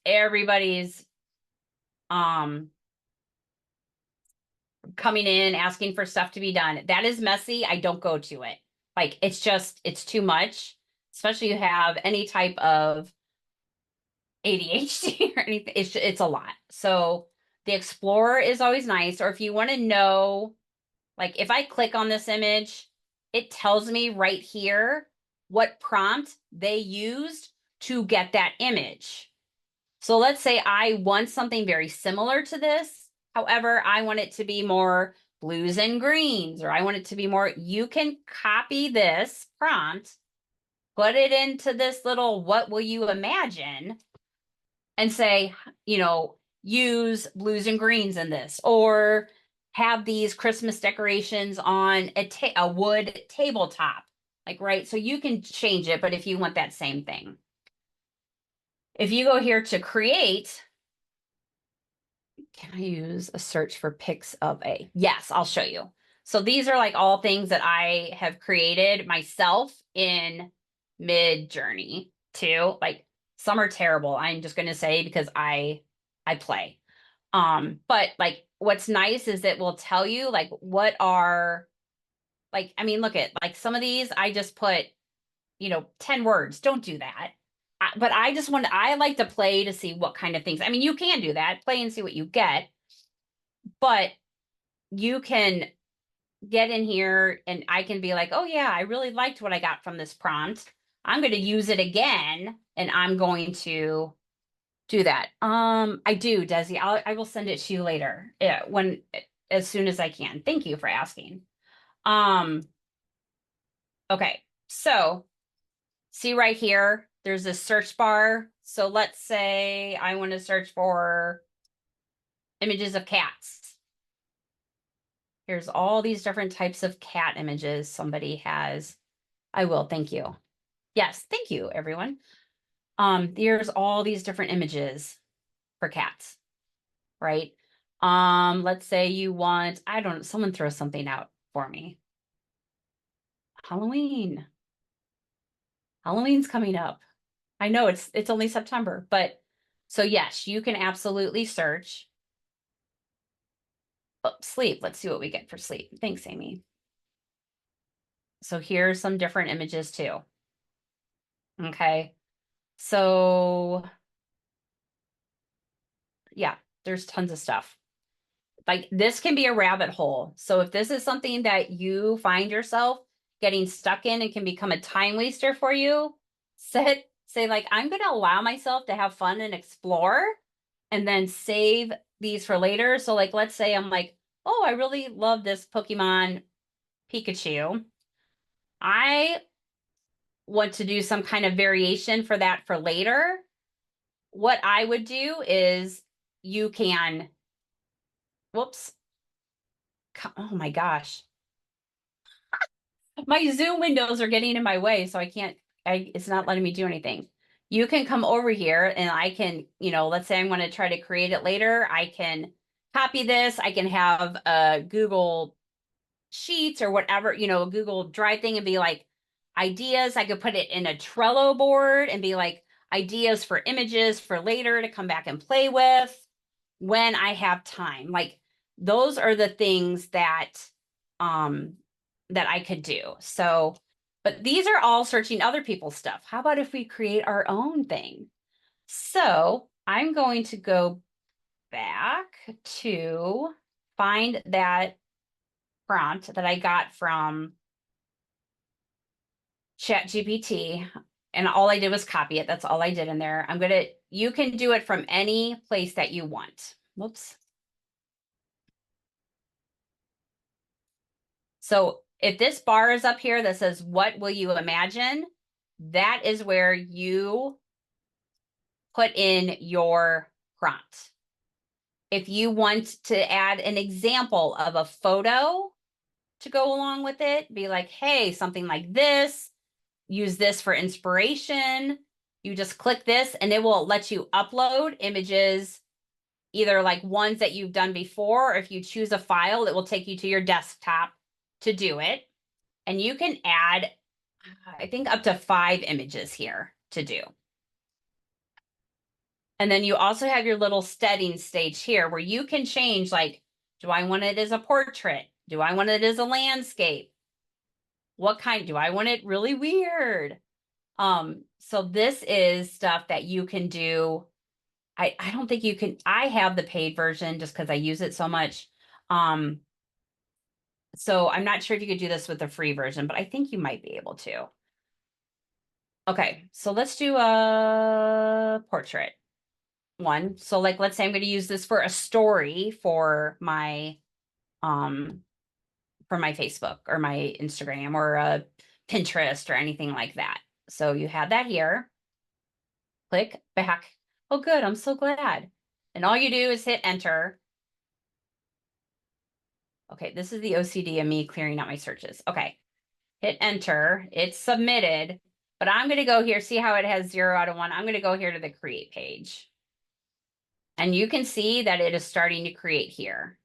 coming in, asking for stuff to be done. That is messy. I don't go to it. Like, it's just, it's too much, especially you have any type of ADHD or anything. It's a lot. So the Explorer is always nice. Or if you want to know, like if I click on this image, it tells me right here what prompt they used to get that image. So let's say I want something very similar to this. However, I want it to be more blues and greens, or I want it to be more, you can copy this prompt, put it into this little, what will you imagine? And say, use blues and greens in this, or have these Christmas decorations on a wood tabletop. Like, right. So you can change it, but if you want that same thing. If you go here to create, can I use a search for pics of a? Yes, I'll show you. So these are like all things that I have created myself in MidJourney too. Like some are terrible, I'm just going to say, because I play. But like what's nice is it will tell you like what are, like, I mean, look at like some of these I just put 10 words. Don't do that. But I like to play to see what kind of things. I mean, you can do that, play and see what you get, but you can get in here and I can be like, oh yeah, I really liked what I got from this prompt. I'm going to use it again and I'm going to do that. I do, Desi. I will send it to you later. Yeah, as soon as I can. Thank you for asking. Okay. So see right here, there's a search bar. So let's say I want to search for images of cats. Here's all these different types of cat images somebody has. I will, thank you. Yes, thank you, everyone. There's all these different images for cats, right? Let's say you want, I don't know, someone throw something out for me. Halloween. Halloween's coming up. I know it's only September, but so yes, you can absolutely search. Oh, sleep. Let's see what we get for sleep. Thanks, Amy. So here's some different images too. Okay. So yeah, there's tons of stuff. Like this can be a rabbit hole. So if this is something that you find yourself getting stuck in and can become a time waster for you, say like, I'm going to allow myself to have fun and explore and then save these for later. So like, let's say I'm like, oh, I really love this Pokemon Pikachu. I want to do some kind of variation for that for later. What I would do is you can, whoops. Oh my gosh. My Zoom windows are getting in my way, so it's not letting me do anything. You can come over here and I can, let's say I'm going to try to create it later. I can copy this. I can have a Google Sheets or whatever, a Google Drive thing and be like ideas. I could put it in a Trello board and be like ideas for images for later to come back and play with when I have time. Like those are the things that I could do. So, but these are all searching other people's stuff. How about if we create our own thing? So I'm going to go back to find that prompt that I got from ChatGPT. And all I did was copy it. That's all I did in there. You can do it from any place that you want. Whoops. So if this bar is up here that says, what will you imagine? That is where you put in your prompt. If you want to add an example of a photo to go along with it, be like, hey, something like this, use this for inspiration. You just click this and it will let you upload images, either like ones that you've done before, or if you choose a file, it will take you to your desktop to do it. And you can add, I think, up to 5 images here to do. And then you also have your little setting stage here where you can change, like, do I want it as a portrait? Do I want it as a landscape? What kind? Do I want it really weird? So this is stuff that you can do. I don't think you can, I have the paid version just because I use it so much. So I'm not sure if you could do this with the free version, but I think you might be able to. Okay, so let's do a portrait one. So like, let's say I'm going to use this for a story for my Facebook or my Instagram or Pinterest or anything like that. So you have that here. Click back. Oh, good. I'm so glad. And all you do is hit enter. Okay, this is the OCD of me clearing out my searches. Okay, hit enter. It's submitted. But I'm going to go here. See how it has 0 out of 1? I'm going to go here to the create page. And you can see that it is starting to create here.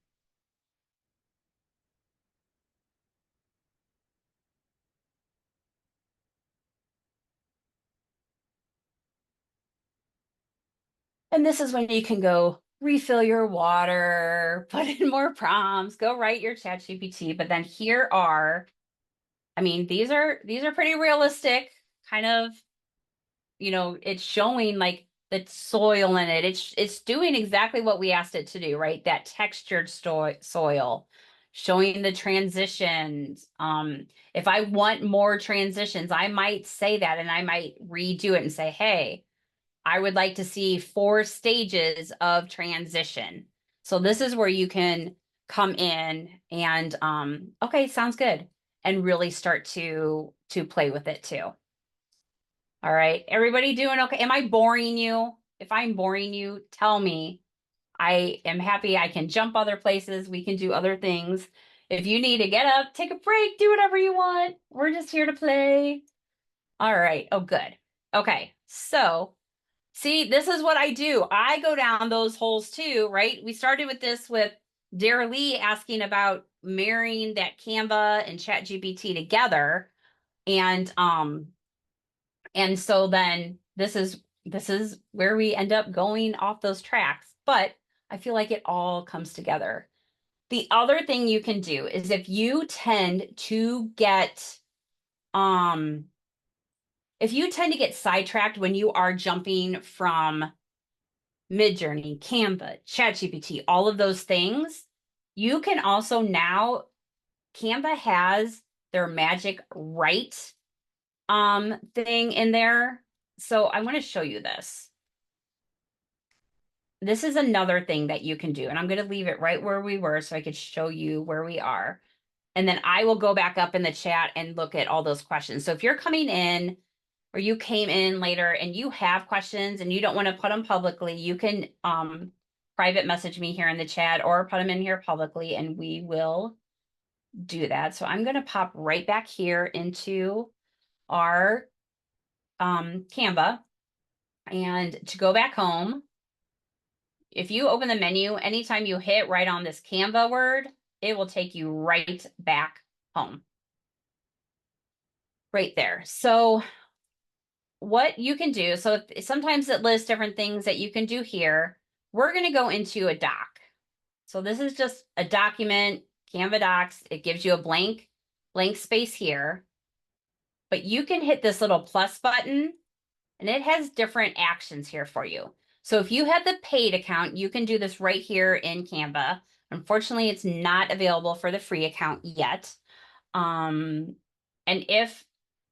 And this is when you can go refill your water, put in more prompts, go write your ChatGPT. But then here are, I mean, these are pretty realistic kind of, it's showing like the soil in it. It's doing exactly what we asked it to do, right? That textured soil, showing the transitions. If I want more transitions, I might say that and I might redo it and say, hey, I would like to see 4 stages of transition. So this is where you can come in and okay, sounds good. And really start to play with it too. All right, everybody doing okay? Am I boring you? If I'm boring you, tell me. I am happy I can jump other places. We can do other things. If you need to get up, take a break, do whatever you want. We're just here to play. All right. Oh, good. Okay. So see, this is what I do. I go down those holes too, right? We started with this with Dara Lee asking about marrying that Canva and ChatGPT together. And so then this is where we end up going off those tracks. But I feel like it all comes together. The other thing you can do is if you tend to get sidetracked when you are jumping from MidJourney, Canva, ChatGPT, all of those things, you can also now, Canva has their magic write thing in there. So I want to show you this. This is another thing that you can do, and I'm going to leave it right where we were so I could show you where we are. And then I will go back up in the chat and look at all those questions. So if you're coming in or you came in later and you have questions and you don't want to put them publicly, you can private message me here in the chat or put them in here publicly and we will do that. So I'm going to pop right back here into our Canva. And to go back home, if you open the menu, anytime you hit right on this Canva word, it will take you right back home. Right there. So what you can do, so sometimes it lists different things that you can do here. We're going to go into a doc. So this is just a document, Canva Docs. It gives you a blank space here. But you can hit this little plus button and it has different actions here for you. So if you have the paid account, you can do this right here in Canva. Unfortunately, it's not available for the free account yet. And if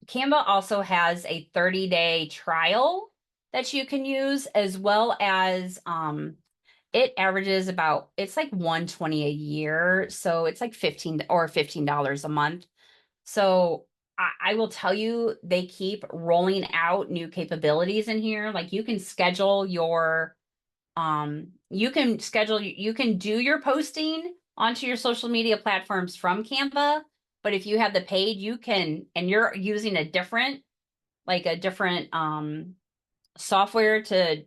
Canva also has a 30-day trial that you can use, as well as it averages about, it's like $120 a year. So it's like $15 a month. So I will tell you, they keep rolling out new capabilities in here. Like you can schedule your, you can do your posting onto your social media platforms from Canva. But if you have the paid, you can, and you're using a different software to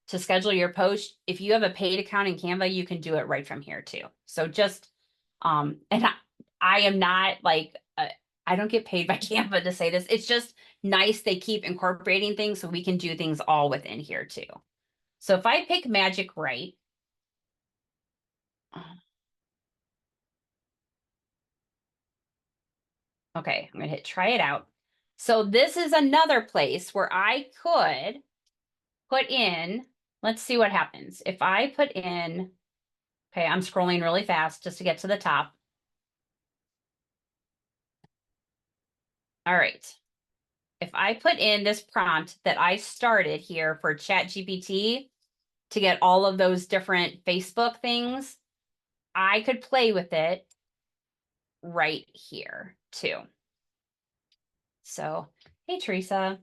schedule your post. If you have a paid account in Canva, you can do it right from here too. So just, and I am not like, I don't get paid by Canva to say this. It's just nice. They keep incorporating things so we can do things all within here too. So if I pick Magic Write, okay, I'm going to hit try it out. So this is another place where I could put in, let's see what happens. If I put in, okay, I'm scrolling really fast just to get to the top. All right. If I put in this prompt that I started here for ChatGPT to get all of those different Facebook things, I could play with it right here too. So, hey, Teresa.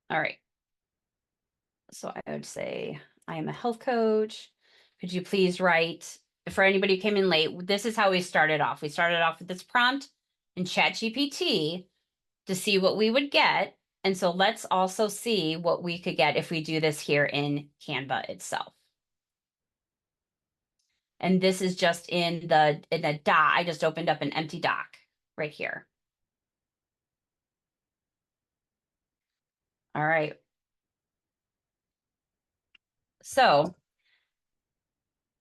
All right. So I would say, I am a health coach. Could you please write, for anybody who came in late, this is how we started off. We started off with this prompt in ChatGPT to see what we would get. And so let's also see what we could get if we do this here in Canva itself. And this is just in a doc. I just opened up an empty doc right here. All right. So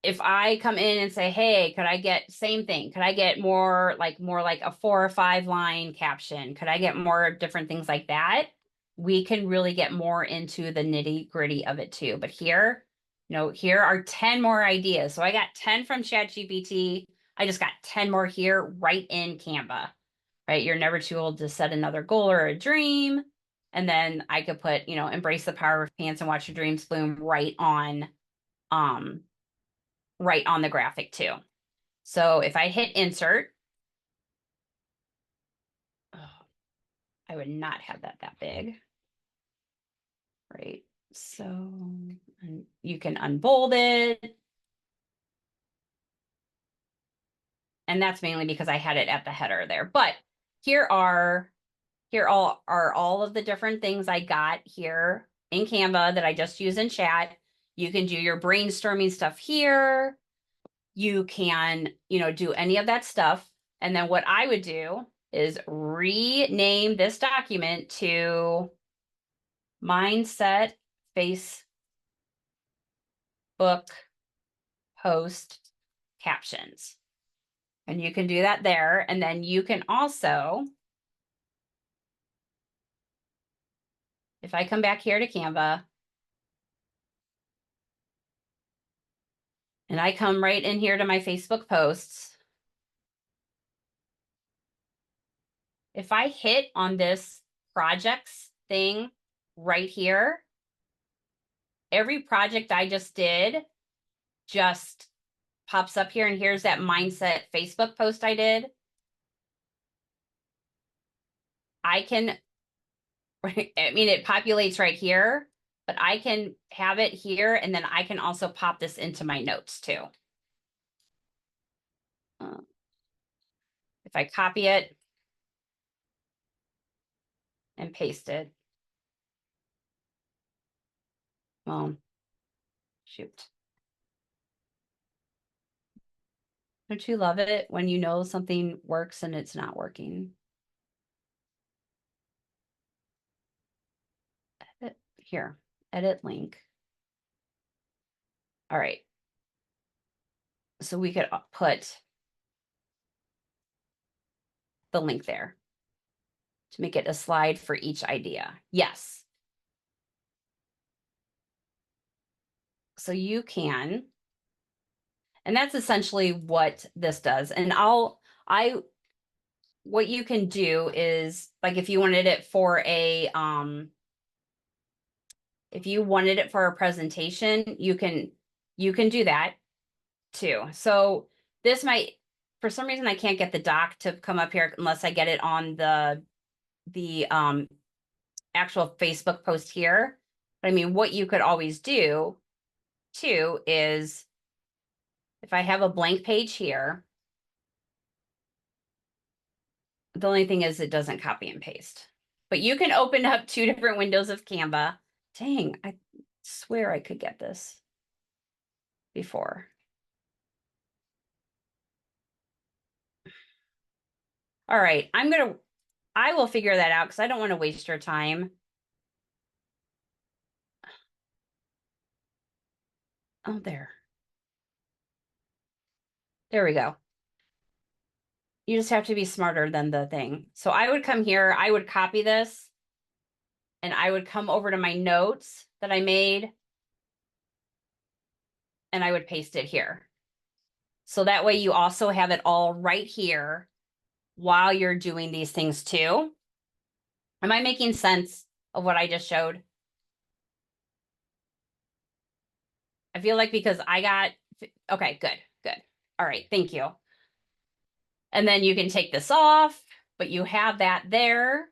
if I come in and say, hey, could I get same thing? Could I get more like a 4 or 5 line caption? Could I get more different things like that? We can really get more into the nitty gritty of it too. But here, here are 10 more ideas. So I got 10 from ChatGPT. I just got 10 more here right in Canva, right? You're never too old to set another goal or a dream. And then I could put, embrace the power of pants and watch your dreams bloom right on the graphic too. So if I hit insert, I would not have that big, right? So you can unbold it. And that's mainly because I had it at the header there. But here are all of the different things I got here in Canva that I just use in chat. You can do your brainstorming stuff here. You can, do any of that stuff. And then what I would do is rename this document to Mindset Facebook Post Captions. And you can do that there. And then you can also, if I come back here to Canva, and I come right in here to my Facebook posts, if I hit on this projects thing right here, every project I just did just pops up here. And here's that mindset Facebook post I did. I can, I mean, it populates right here, but I can have it here. And then I can also pop this into my notes too. If I copy it and paste it, well, shoot. Don't you love it when you know something works and it's not working? Edit, here, edit link. All right. So we could put the link there to make it a slide for each idea. Yes. So you can, and that's essentially what this does. And what you can do is, like, if you wanted it for a, presentation, you can do that too. So this might, for some reason, I can't get the doc to come up here unless I get it on the actual Facebook post here. But I mean, what you could always do too is, if I have a blank page here, the only thing is it doesn't copy and paste. But you can open up 2 different windows of Canva. Dang, I swear I could get this before. All right, I will figure that out because I don't want to waste your time. Oh, there we go. You just have to be smarter than the thing. So I would come here, I would copy this, and I would come over to my notes that I made, and I would paste it here. So that way you also have it all right here while you're doing these things too. Am I making sense of what I just showed? I feel like because I got, okay, good. All right, thank you. And then you can take this off, but you have that there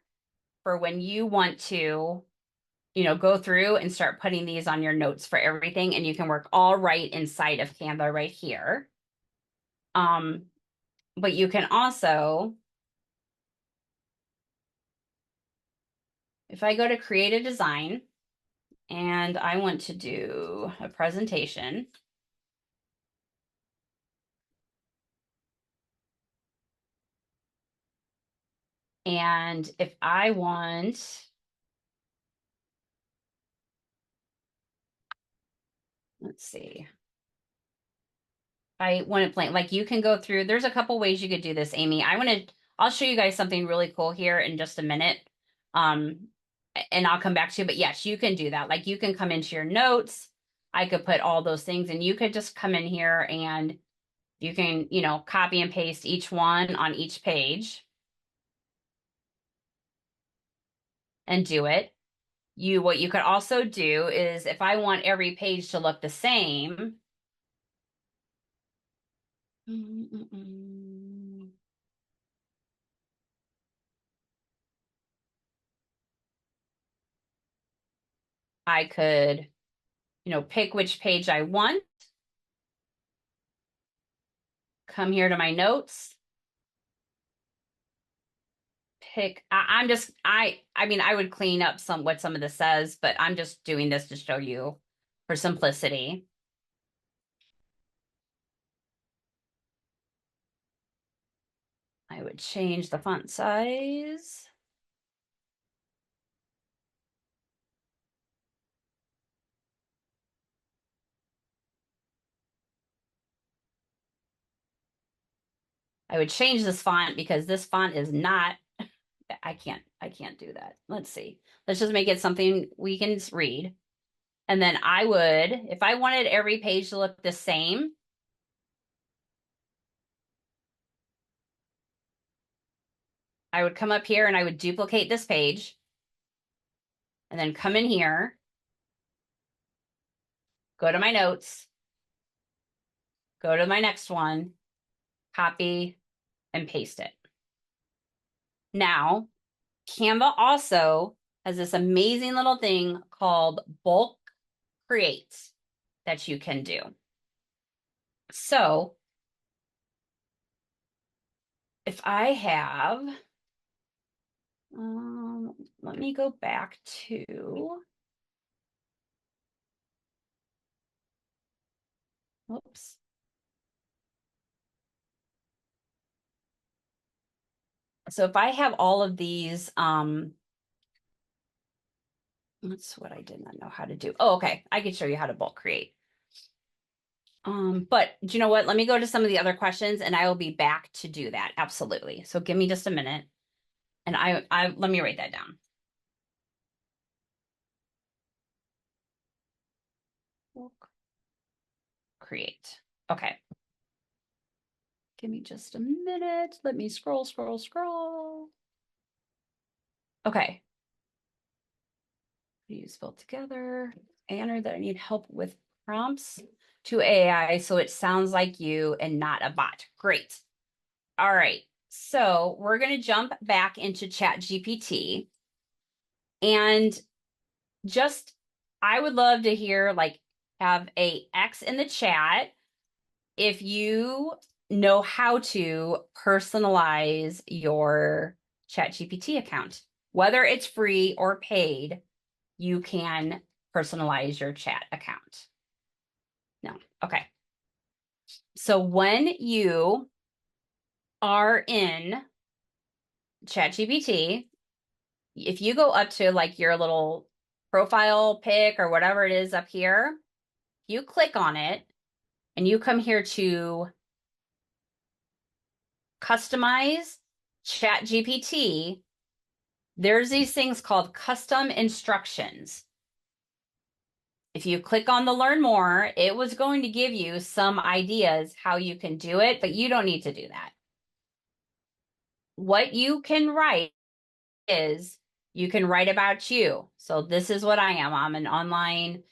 for when you want to, go through and start putting these on your notes for everything. And you can work all right inside of Canva right here. But you can also, if I go to create a design and I want to do a presentation, and if I want, let's see, I want it plain. Like you can go through, there's a couple ways you could do this, Amy. I'll show you guys something really cool here in just a minute. And I'll come back to you, but yes, you can do that. Like you can come into your notes. I could put all those things and you could just come in here and you can, copy and paste each one on each page and do it. What you could also do is if I want every page to look the same, I could, pick which page I want. Come here to my notes. I would clean up what some of this says, but I'm just doing this to show you for simplicity. I would change the font size. I would change this font because this font is not, I can't do that. Let's see. Let's just make it something we can read. And then I would, if I wanted every page to look the same, I would come up here and I would duplicate this page and then come in here, go to my notes, go to my next one, copy and paste it. Now, Canva also has this amazing little thing called bulk create that you can do. So if I have, let me go back to, whoops. So if I have all of these, that's what I did not know how to do. Oh, okay. I can show you how to bulk create. But do you know what? Let me go to some of the other questions and I will be back to do that. Absolutely. So give me just a minute. And let me write that down. Bulk create. Okay. Give me just a minute. Let me scroll. Okay. These built together. Anna, that I need help with prompts to AI so it sounds like you and not a bot. Great. All right. So we're going to jump back into ChatGPT and just, I would love to hear, have a X in the chat if you know how to personalize your ChatGPT account. Whether it's free or paid, you can personalize your chat account. No. Okay. So when you are in ChatGPT, if you go up to your little profile pic or whatever it is up here, you click on it and you come here to customize ChatGPT. There's these things called custom instructions. If you click on the learn more, it was going to give you some ideas how you can do it, but you don't need to do that. What you can write is you can write about you. So this is what I am. I'm an online,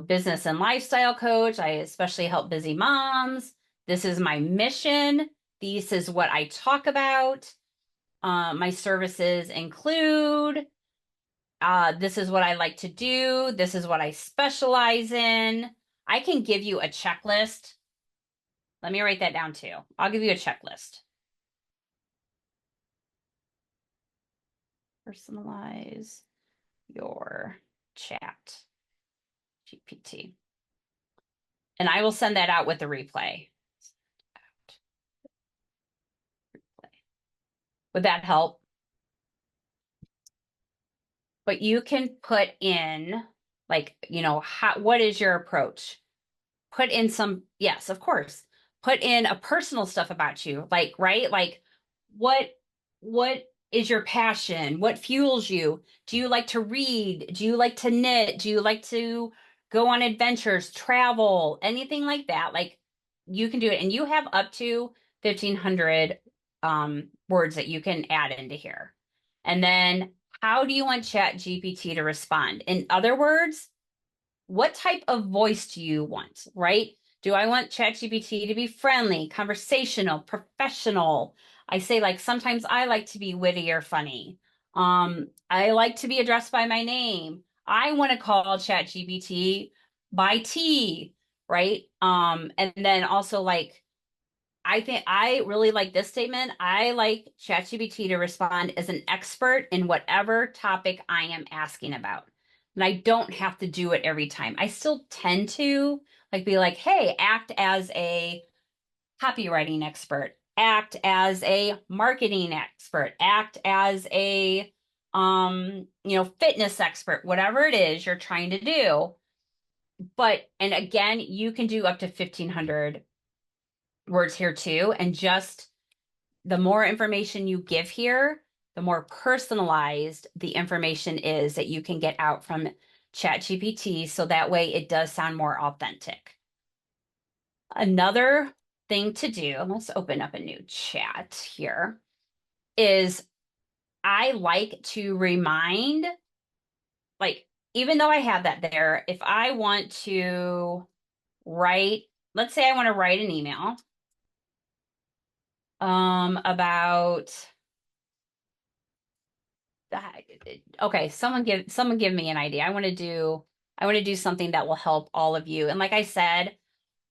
business and lifestyle coach. I especially help busy moms. This is my mission. This is what I talk about. My services include, this is what I like to do. This is what I specialize in. I can give you a checklist. Let me write that down too. I'll give you a checklist. Personalize your chat GPT. And I will send that out with the replay. Would that help? But you can put in what is your approach? Put in some, yes, of course. put in a personal stuff about you, like, right? Like what is your passion? What fuels you? Do you like to read? Do you like to knit? Do you like to go on adventures, travel, anything like that? Like you can do it, and you have up to 1,500 words that you can add into here. And then how do you want ChatGPT to respond? In other words, what type of voice do you want, right? Do I want ChatGPT to be friendly, conversational, professional? I say, like, sometimes I like to be witty or funny. I like to be addressed by my name. I want to call ChatGPT by T, right? And then also, like, I think I really like this statement. I like ChatGPT to respond as an expert in whatever topic I am asking about. And I don't have to do it every time. I still tend to like be like, hey, act as a copywriting expert, act as a marketing expert, act as a fitness expert, whatever it is you're trying to do. But and again, you can do up to 1,500 words here too. And just the more information you give here, the more personalized the information is that you can get out from ChatGPT. So that way it does sound more authentic. Another thing to do, let's open up a new chat here, is I like to remind, like, even though I have that there, if I want to write, let's say I want to write an email about okay, someone give me an idea. I want to do something that will help all of you. And like I said,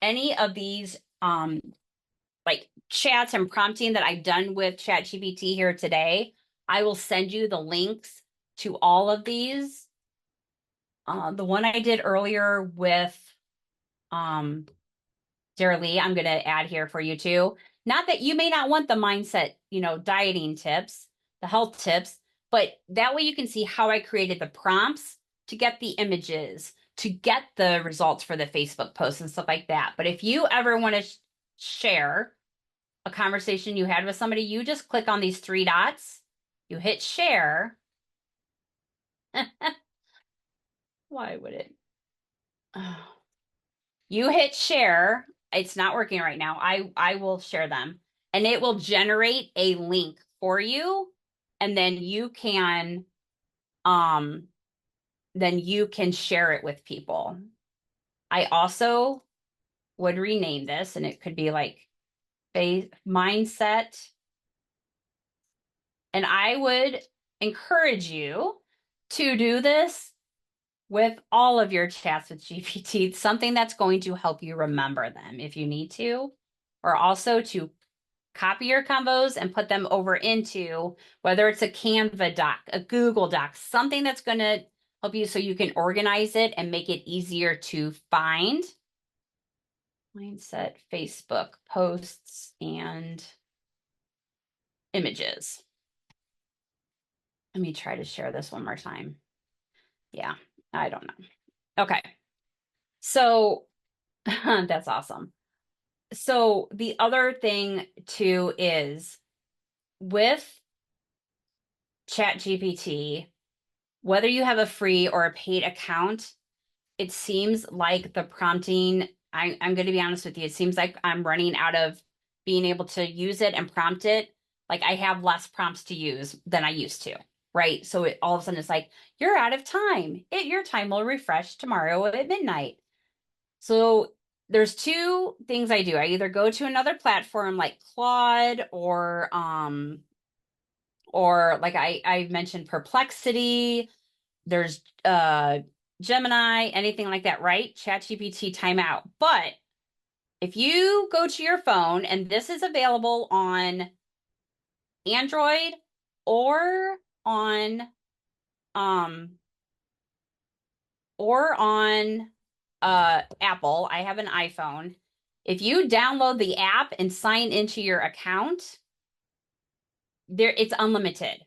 any of these like chats and prompting that I've done with ChatGPT here today, I will send you the links to all of these. The one I did earlier with Dara Lee, I'm going to add here for you too. Not that you may not want the mindset, dieting tips, the health tips, but that way you can see how I created the prompts to get the images, to get the results for the Facebook posts and stuff like that. But if you ever want to share a conversation you had with somebody, you just click on these three dots, you hit share. Why would it? Oh. You hit share. It's not working right now. I will share them, and it will generate a link for you, and then you can share it with people. I also would rename this, and it could be like mindset. And I would encourage you to do this with all of your chats with GPT, something that's going to help you remember them if you need to, or also to copy your convos and put them over into, whether it's a Canva doc, a Google doc, something that's going to help you so you can organize it and make it easier to find. Mindset, Facebook posts, and images. Let me try to share this one more time. Yeah, I don't know. Okay. So that's awesome. So the other thing too is with ChatGPT, whether you have a free or a paid account, it seems like the prompting, I'm going to be honest with you, it seems like I'm running out of being able to use it and prompt it. Like I have less prompts to use than I used to, right? So it all of a sudden it's like, you're out of time. Your time will refresh tomorrow at midnight. So there's two things I do. I either go to another platform like Claude or like I mentioned Perplexity. There's Gemini, anything like that, right? ChatGPT timeout. But if you go to your phone, and this is available on Android or on Apple, I have an iPhone. If you download the app and sign into your account, it's unlimited.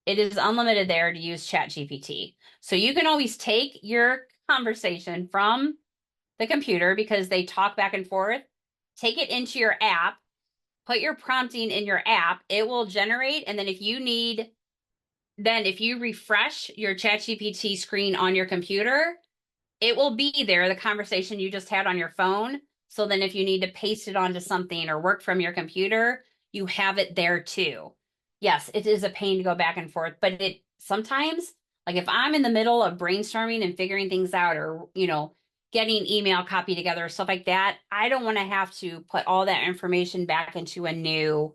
It is unlimited there to use ChatGPT. So you can always take your conversation from the computer because they talk back and forth take it into your app, put your prompting in your app, it will generate. And then if you refresh your ChatGPT screen on your computer, it will be there, the conversation you just had on your phone. So then if you need to paste it onto something or work from your computer, you have it there too. Yes, it is a pain to go back and forth, but it sometimes, like if I'm in the middle of brainstorming and figuring things out, or, getting email copy together, stuff like that, I don't want to have to put all that information back into a new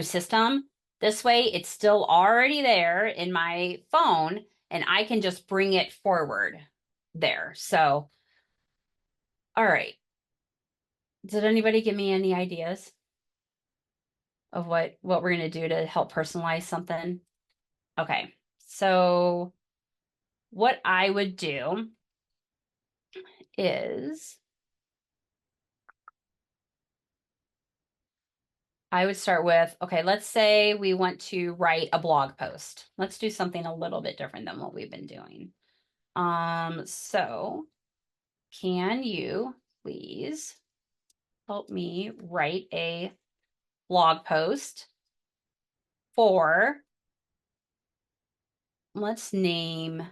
system. This way it's still already there in my phone and I can just bring it forward there. So, all right. Did anybody give me any ideas of what we're going to do to help personalize something? Okay. So what I would do is I would start with, okay, let's say we want to write a blog post. Let's do something a little bit different than what we've been doing. So can you please help me write a blog post for, let's name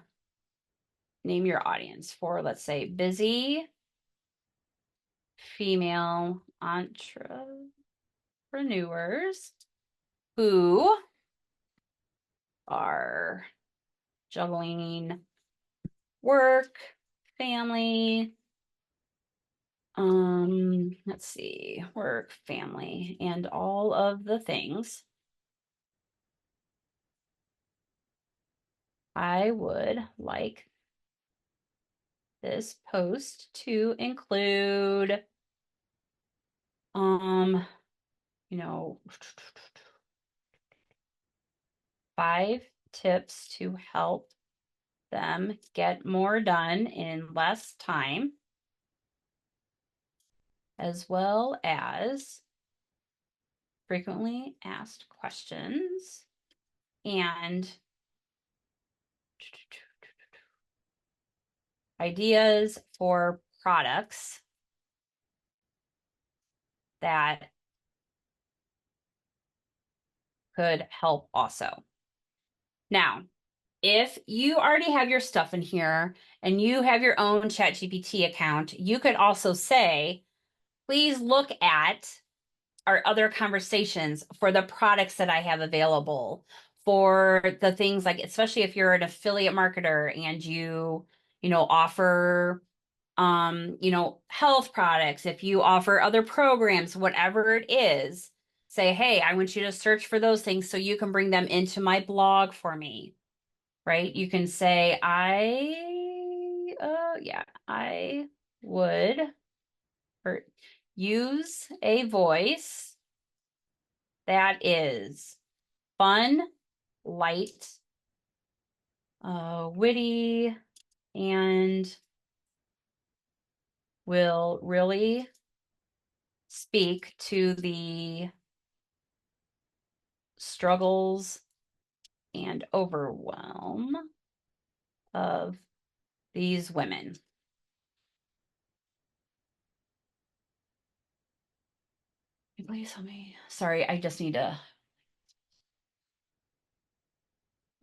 your audience for, let's say, busy female entrepreneurs who are juggling work, family, let's see, work, family, and all of the things. I would like this post to include, 5 tips to help them get more done in less time, as well as frequently asked questions and ideas for products that could help also. Now, if you already have your stuff in here and you have your own ChatGPT account, you could also say, please look at our other conversations for the products that I have available, for the things like, especially if you're an affiliate marketer and you offer, health products, if you offer other programs, whatever it is, say, hey, I want you to search for those things so you can bring them into my blog for me, right? You can say, I would use a voice that is fun, light, witty, and will really speak to the struggles and overwhelm of these women. Please help me. Sorry, I just need to.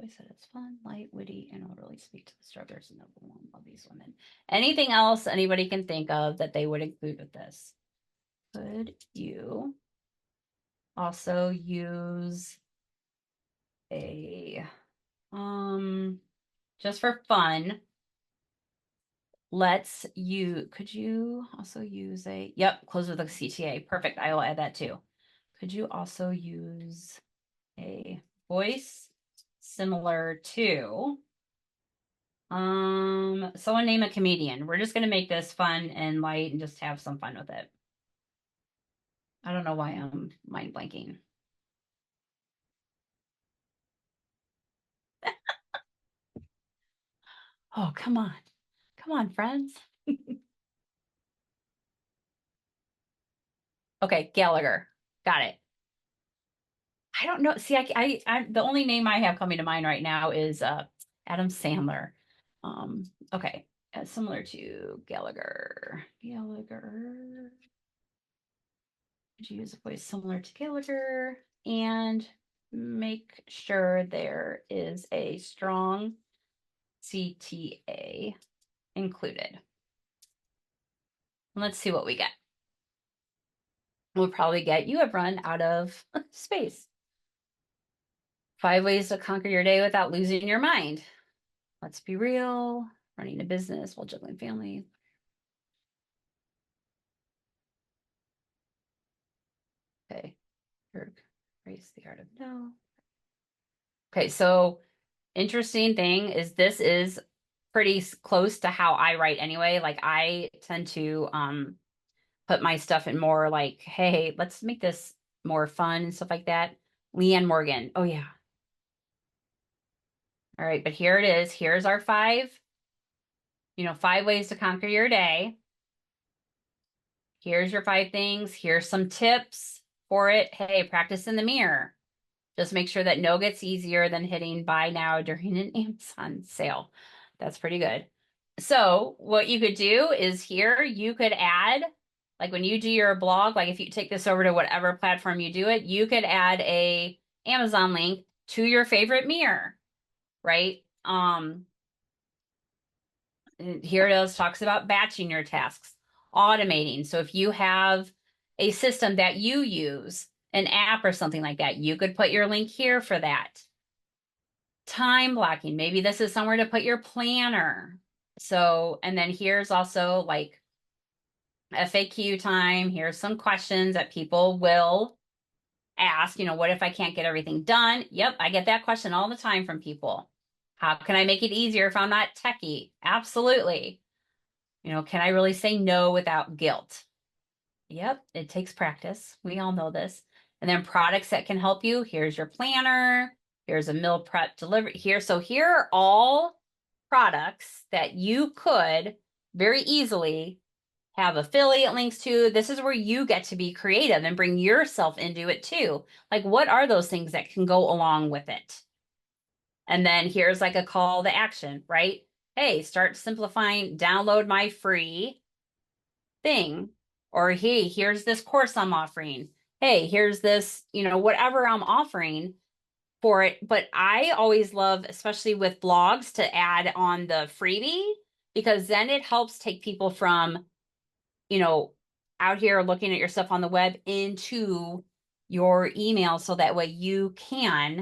I said it's fun, light, witty, and will really speak to the struggles and overwhelm of these women. Anything else anybody can think of that they would include with this? Could you also use a, just for fun, could you also use close with a CTA. Perfect. I will add that too. Could you also use a voice similar to, someone name a comedian. We're just going to make this fun and light and just have some fun with it. I don't know why I'm mind blanking. Oh, come on. Come on, friends. Okay, Gallagher. Got it. I don't know. See, I the only name I have coming to mind right now is Adam Sandler. Okay, similar to Gallagher. Gallagher. Could you use a voice similar to Gallagher and make sure there is a strong CTA included. Let's see what we get. We'll probably get you have run out of space. 5 ways to conquer your day without losing your mind. Let's be real. Running a business while juggling family. Okay. Raise the art of no. Okay, so interesting thing is this is pretty close to how I write anyway. Like I tend to put my stuff in more like, hey, let's make this more fun and stuff like that. Leanne Morgan. Oh yeah. All right, but here it is. Here's our 5 ways to conquer your day. Here's your 5 things. Here's some tips for it. Hey, practice in the mirror. Just make sure that no gets easier than hitting buy now during an Amazon sale. That's pretty good. So what you could do is here, you could add, like when you do your blog, like if you take this over to whatever platform you do it, you could add a Amazon link to your favorite mirror, right? Here it is, talks about batching your tasks, automating. So if you have a system that you use, an app or something like that, you could put your link here for that. Time blocking, maybe this is somewhere to put your planner. So, and then here's also like FAQ time. Here's some questions that people will ask, what if I can't get everything done? Yep, I get that question all the time from people. How can I make it easier if I'm not techie? Absolutely. Can I really say no without guilt? Yep, it takes practice. We all know this. And then products that can help you. Here's your planner. Here's a meal prep delivery here. So here are all products that you could very easily have affiliate links to. This is where you get to be creative and bring yourself into it too. Like, what are those things that can go along with it? And then here's like a call to action, right? Hey, start simplifying, download my free thing. Or hey, here's this course I'm offering. Hey, here's this, whatever I'm offering for it. But I always love, especially with blogs, to add on the freebie because then it helps take people from, out here looking at your stuff on the web into your email so that way you can,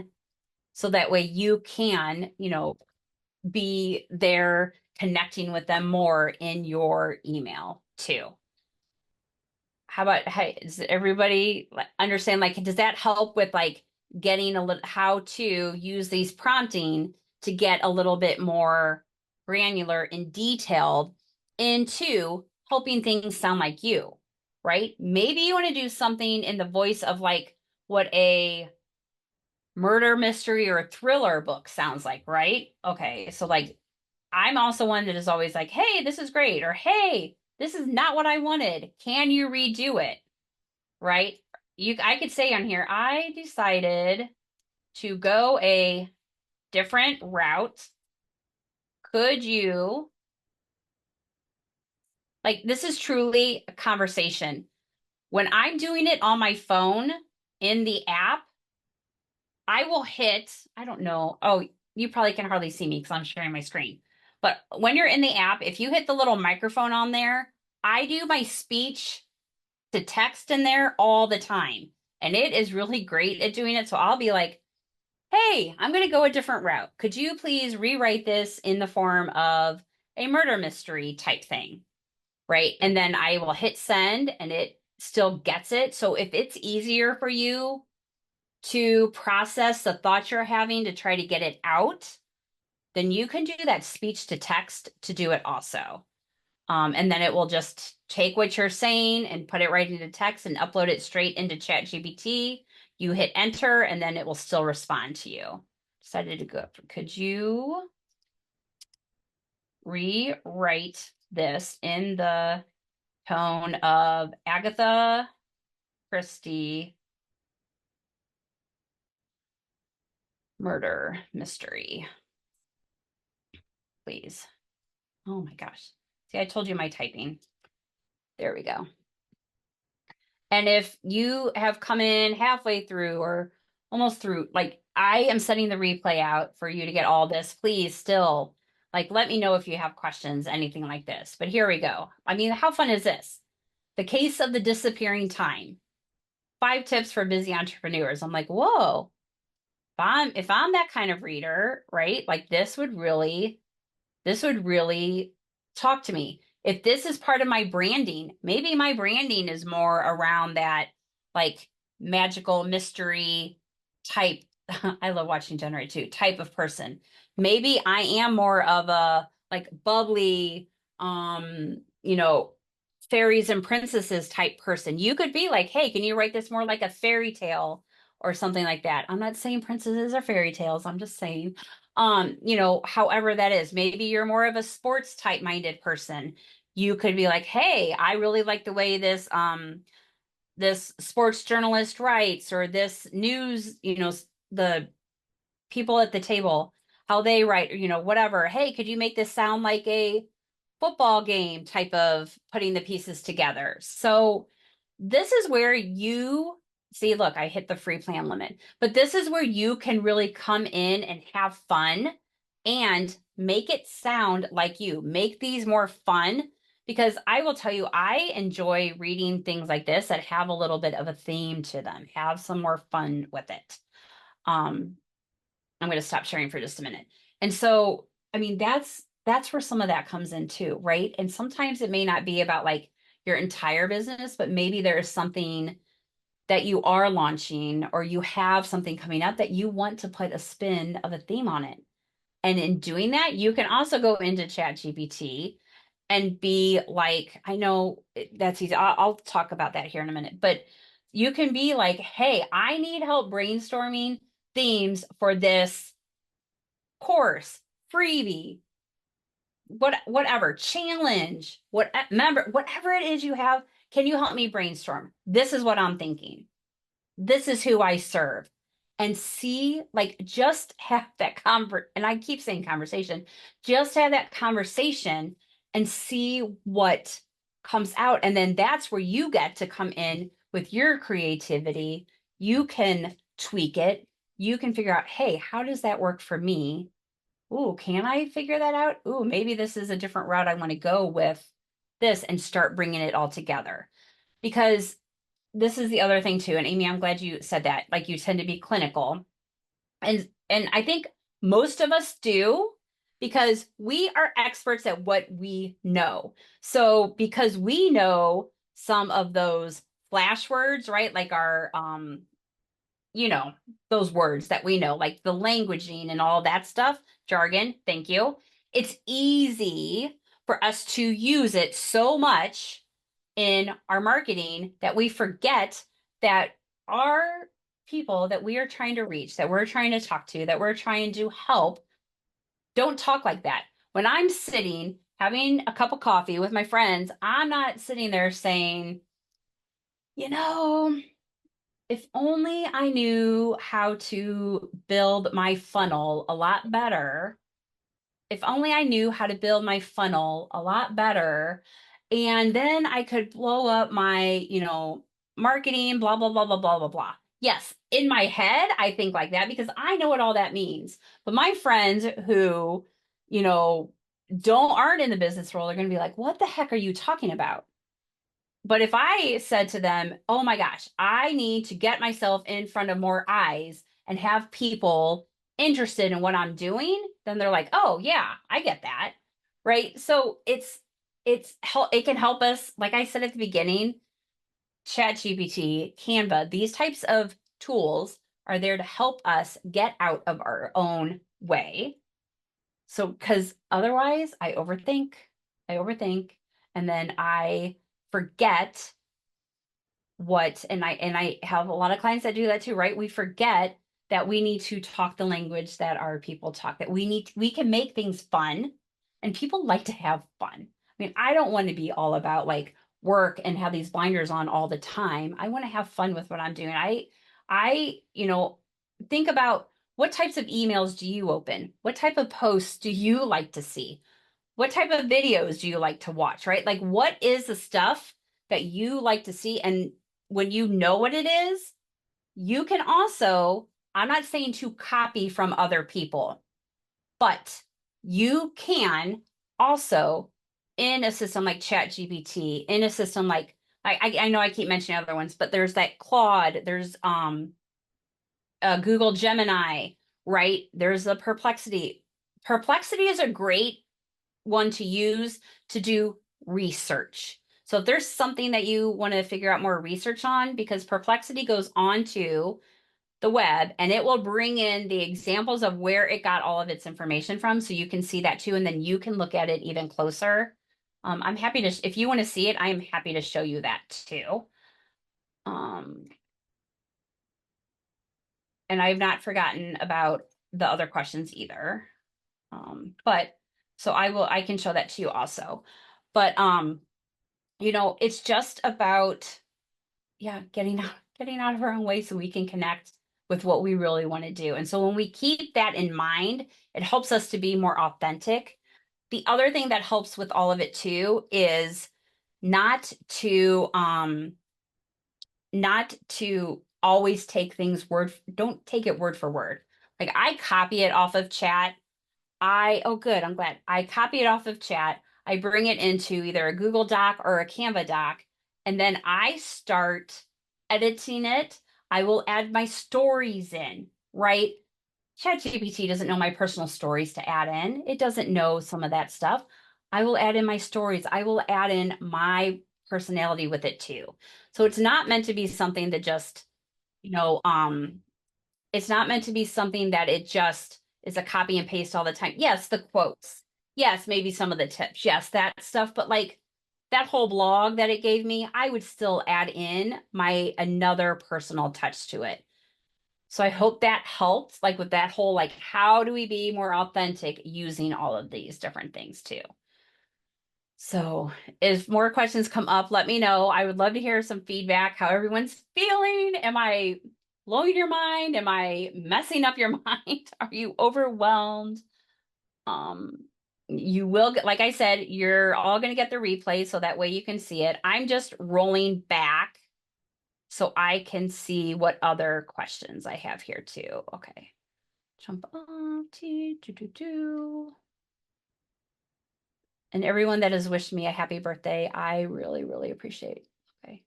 be there connecting with them more in your email too. How about, hey, does everybody understand, like, does that help with like getting a little, how to use these prompting to get a little bit more granular and detailed into helping things sound like you, right? Maybe you want to do something in the voice of like what a murder mystery or a thriller book sounds like, right? Okay, so like I'm also one that is always like, hey, this is great, or hey, this is not what I wanted. Can you redo it? Right? I could say on here, I decided to go a different route. Could you, like, this is truly a conversation. When I'm doing it on my phone in the app, I will hit, I don't know. Oh, you probably can hardly see me because I'm sharing my screen. But when you're in the app, if you hit the little microphone on there, I do my speech to text in there all the time. And it is really great at doing it. So I'll be like, hey, I'm going to go a different route. Could you please rewrite this in the form of a murder mystery type thing? Right. And then I will hit send and it still gets it. So if it's easier for you to process the thoughts you're having to try to get it out, then you can do that speech to text to do it also. And then it will just take what you're saying and put it right into text and upload it straight into ChatGPT. You hit enter and then it will still respond to you. Decided to go up. Could you rewrite this in the tone of Agatha Christie murder mystery, please? Oh my gosh. See, I told you my typing. There we go. And if you have come in halfway through or almost through, like I am setting the replay out for you to get all this, please still like let me know if you have questions, anything like this. But here we go. I mean, how fun is this? The case of the disappearing time. 5 tips for busy entrepreneurs. I'm like, whoa. If I'm that kind of reader, right? Like this would really talk to me. If this is part of my branding, maybe my branding is more around that like magical mystery type. I love watching Generate too, type of person. Maybe I am more of a like bubbly, fairies and princesses type person. You could be like, hey, can you write this more like a fairy tale or something like that? I'm not saying princesses are fairy tales. I'm just saying however that is. Maybe you're more of a sports type minded person. You could be like, hey, I really like the way this sports journalist writes, or this news, the people at the table, how they write, whatever. Hey, could you make this sound like a football game type of putting the pieces together? So this is where you see, look, I hit the free plan limit, but this is where you can really come in and have fun and make it sound like you. Make these more fun, because I will tell you, I enjoy reading things like this that have a little bit of a theme to them, have some more fun with it. I'm going to stop sharing for just a minute. And so, I mean, that's where some of that comes in too, right? And sometimes it may not be about like your entire business, but maybe there is something that you are launching, or you have something coming up that you want to put a spin of a theme on it. And in doing that, you can also go into ChatGPT and be like, I know that's easy. I'll talk about that here in a minute, but you can be like, hey, I need help brainstorming themes for this course, freebie, whatever, challenge, whatever it is you have. Can you help me brainstorm? This is what I'm thinking. This is who I serve. And see, like, just have that and I keep saying conversation, just have that conversation and see what comes out. And then that's where you get to come in with your creativity. You can tweak it. You can figure out, hey, how does that work for me? Ooh, can I figure that out? Ooh, maybe this is a different route I want to go with this, and start bringing it all together. Because this is the other thing too. And Amy, I'm glad you said that. Like, you tend to be clinical. And I think most of us do, because we are experts at what we know. So because we know some of those flash words, right? Like our those words that we know, like the languaging and all that stuff, jargon, thank you. It's easy for us to use it so much in our marketing that we forget that our people that we are trying to reach, that we're trying to talk to, that we're trying to help, don't talk like that. When I'm sitting having a cup of coffee with my friends, I'm not sitting there saying, if only I knew how to build my funnel a lot better. If only I knew how to build my funnel a lot better. And then I could blow up my, marketing, blah, blah, blah, blah, blah, blah, blah. Yes, in my head, I think like that because I know what all that means. But my friends who, aren't in the business world are going to be like, what the heck are you talking about? But if I said to them, oh my gosh, I need to get myself in front of more eyes and have people interested in what I'm doing, then they're like, oh yeah, I get that. Right. So it can help us, like I said at the beginning, ChatGPT, Canva, these types of tools are there to help us get out of our own way. So, because otherwise I overthink, and then I forget and I have a lot of clients that do that too, right? We forget that we need to talk the language that our people talk, that we can make things fun, and people like to have fun. I mean, I don't want to be all about like work and have these blinders on all the time. I want to have fun with what I'm doing. I think about, what types of emails do you open? What type of posts do you like to see? What type of videos do you like to watch, right? Like, what is the stuff that you like to see? And when you know what it is, you can also, I'm not saying to copy from other people, but you can also in a system like ChatGPT, in a system like I know I keep mentioning other ones, but there's that Claude, there's Google Gemini, right? There's a Perplexity. Perplexity is a great one to use to do research. So if there's something that you want to figure out more research on, because Perplexity goes onto the web and it will bring in the examples of where it got all of its information from. So you can see that too. And then you can look at it even closer. I'm happy to, if you want to see it, I am happy to show you that too. And I've not forgotten about the other questions either. But so I can show that to you also. But you know, it's just about, yeah, getting out of our own way so we can connect with what we really want to do. And so when we keep that in mind, it helps us to be more authentic. The other thing that helps with all of it too is not to always take things don't take it word for word. Like I copy it off of chat. Oh good, I'm glad. I copy it off of chat. I bring it into either a Google Doc or a Canva doc, and then I start editing it. I will add my stories in, right? ChatGPT doesn't know my personal stories to add in. It doesn't know some of that stuff. I will add in my stories. I will add in my personality with it too. So it's not meant to be something that just, you know, it's not meant to be something that it just is a copy and paste all the time. Yes, the quotes. Yes, maybe some of the tips. Yes, that stuff. But like that whole blog that it gave me, I would still add in my another personal touch to it. So I hope that helps, like with that whole, like, how do we be more authentic using all of these different things too? So if more questions come up, let me know. I would love to hear some feedback, how everyone's feeling. Am I blowing your mind? Am I messing up your mind? Are you overwhelmed? You will get, like I said, you're all going to get the replay so that way you can see it. I'm just rolling back so I can see what other questions I have here too. Okay. Jump on. And everyone that has wished me a happy birthday, I really, really appreciate. Okay.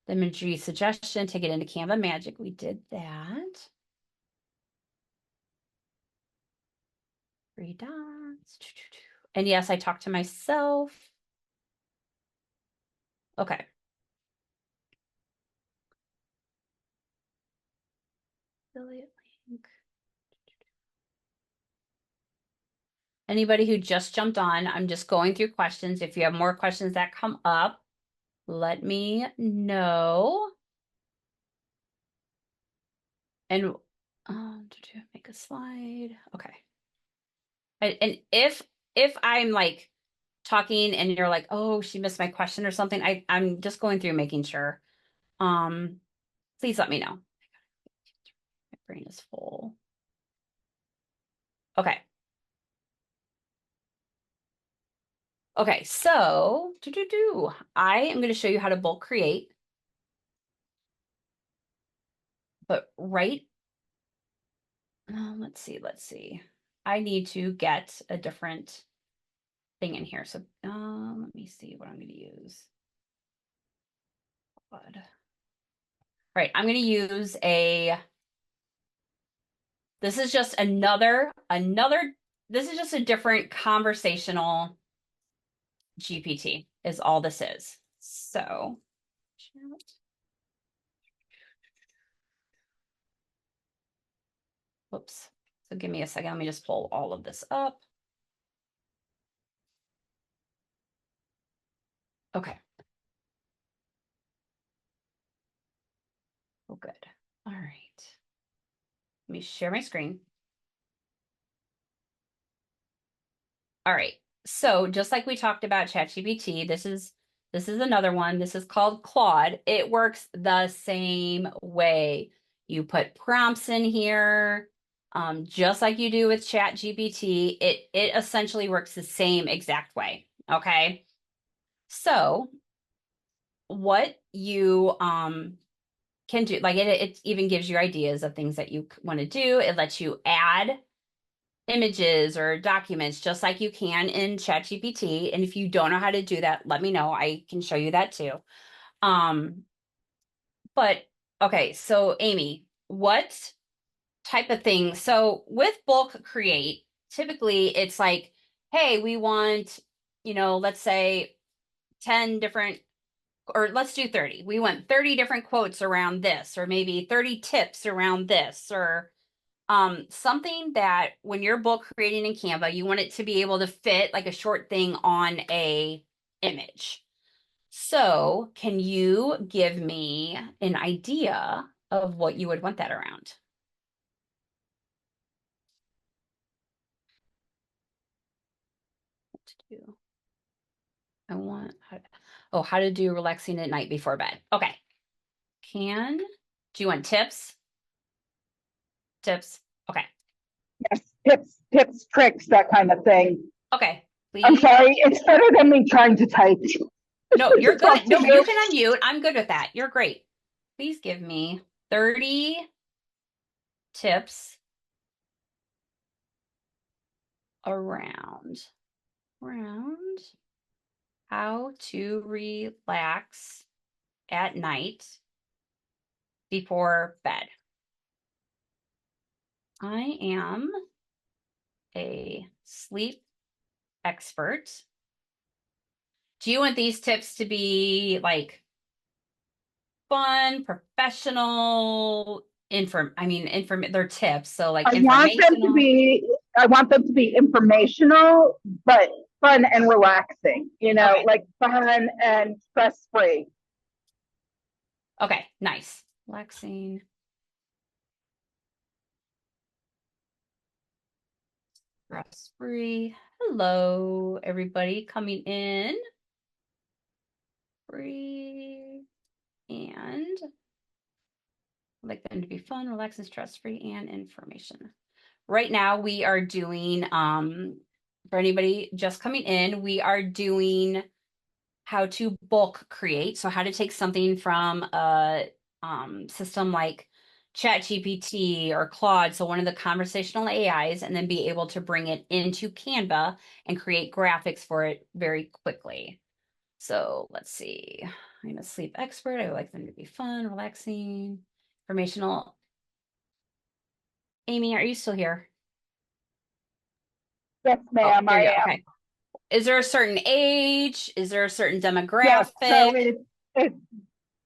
The imagery suggestion, take it into Canva Magic. We did that. 3 dots. And yes, I talked to myself. Okay. Affiliate link. Anybody who just jumped on, I'm just going through questions. If you have more questions that come up, let me know. And did you make a slide? Okay. And if I'm like talking and you're like, oh, she missed my question or something, I'm just going through making sure. Please let me know. My brain is full. Okay. Okay, so I am going to show you how to bulk create. But let's see. I need to get a different thing in here. So let me see what I'm going to use. All right, I'm going to use this is just this is just a different conversational GPT is all this is. So, whoops. So give me a second. Let me just pull all of this up. Okay. Oh, good. All right. Let me share my screen. All right. So just like we talked about ChatGPT, this is another one. This is called Claude. It works the same way. You put prompts in here, just like you do with ChatGPT. It essentially works the same exact way. Okay. So what you can do, like it even gives you ideas of things that you want to do. It lets you add images or documents just like you can in ChatGPT. And if you don't know how to do that, let me know. I can show you that too. But okay, so Amy, what type of thing? So with bulk create, typically it's like, hey, we want, let's say 10 different, or let's do 30. We want 30 different quotes around this, or maybe 30 tips around this, or something that when you're bulk creating in Canva, you want it to be able to fit like a short thing on a image. So can you give me an idea of what you would want that around? What to do? How to do relaxing at night before bed. Okay. Do you want tips? Tips. Okay. Yes, tips, tricks, that kind of thing. Okay. I'm Please. sorry, it's better than me trying to type. No, you're To talk good. to No, you. you can unmute. I'm good with that. You're great. Please give me 30 tips around how to relax at night before bed. I am a sleep expert. Do you want these tips to be like fun, professional, they're tips. So like informational. I want them to be informational, but fun and relaxing, Okay. like fun and stress free. Okay, nice. Relaxing. Stress free. Hello, everybody coming in. Free and I'd like them to be fun, relaxing, stress free, and information. Right now, we are doing, for anybody just coming in, we are doing how to bulk create. So how to take something from a system like ChatGPT or Claude, so one of the conversational AIs, and then be able to bring it into Canva and create graphics for it very quickly. So let's see. I'm a sleep expert. I would like them to be fun, relaxing, informational. Amy, are you still here? Yes, ma'am, There I you go. am. Okay. Is there a certain age? Is there a certain Yes, demographic? so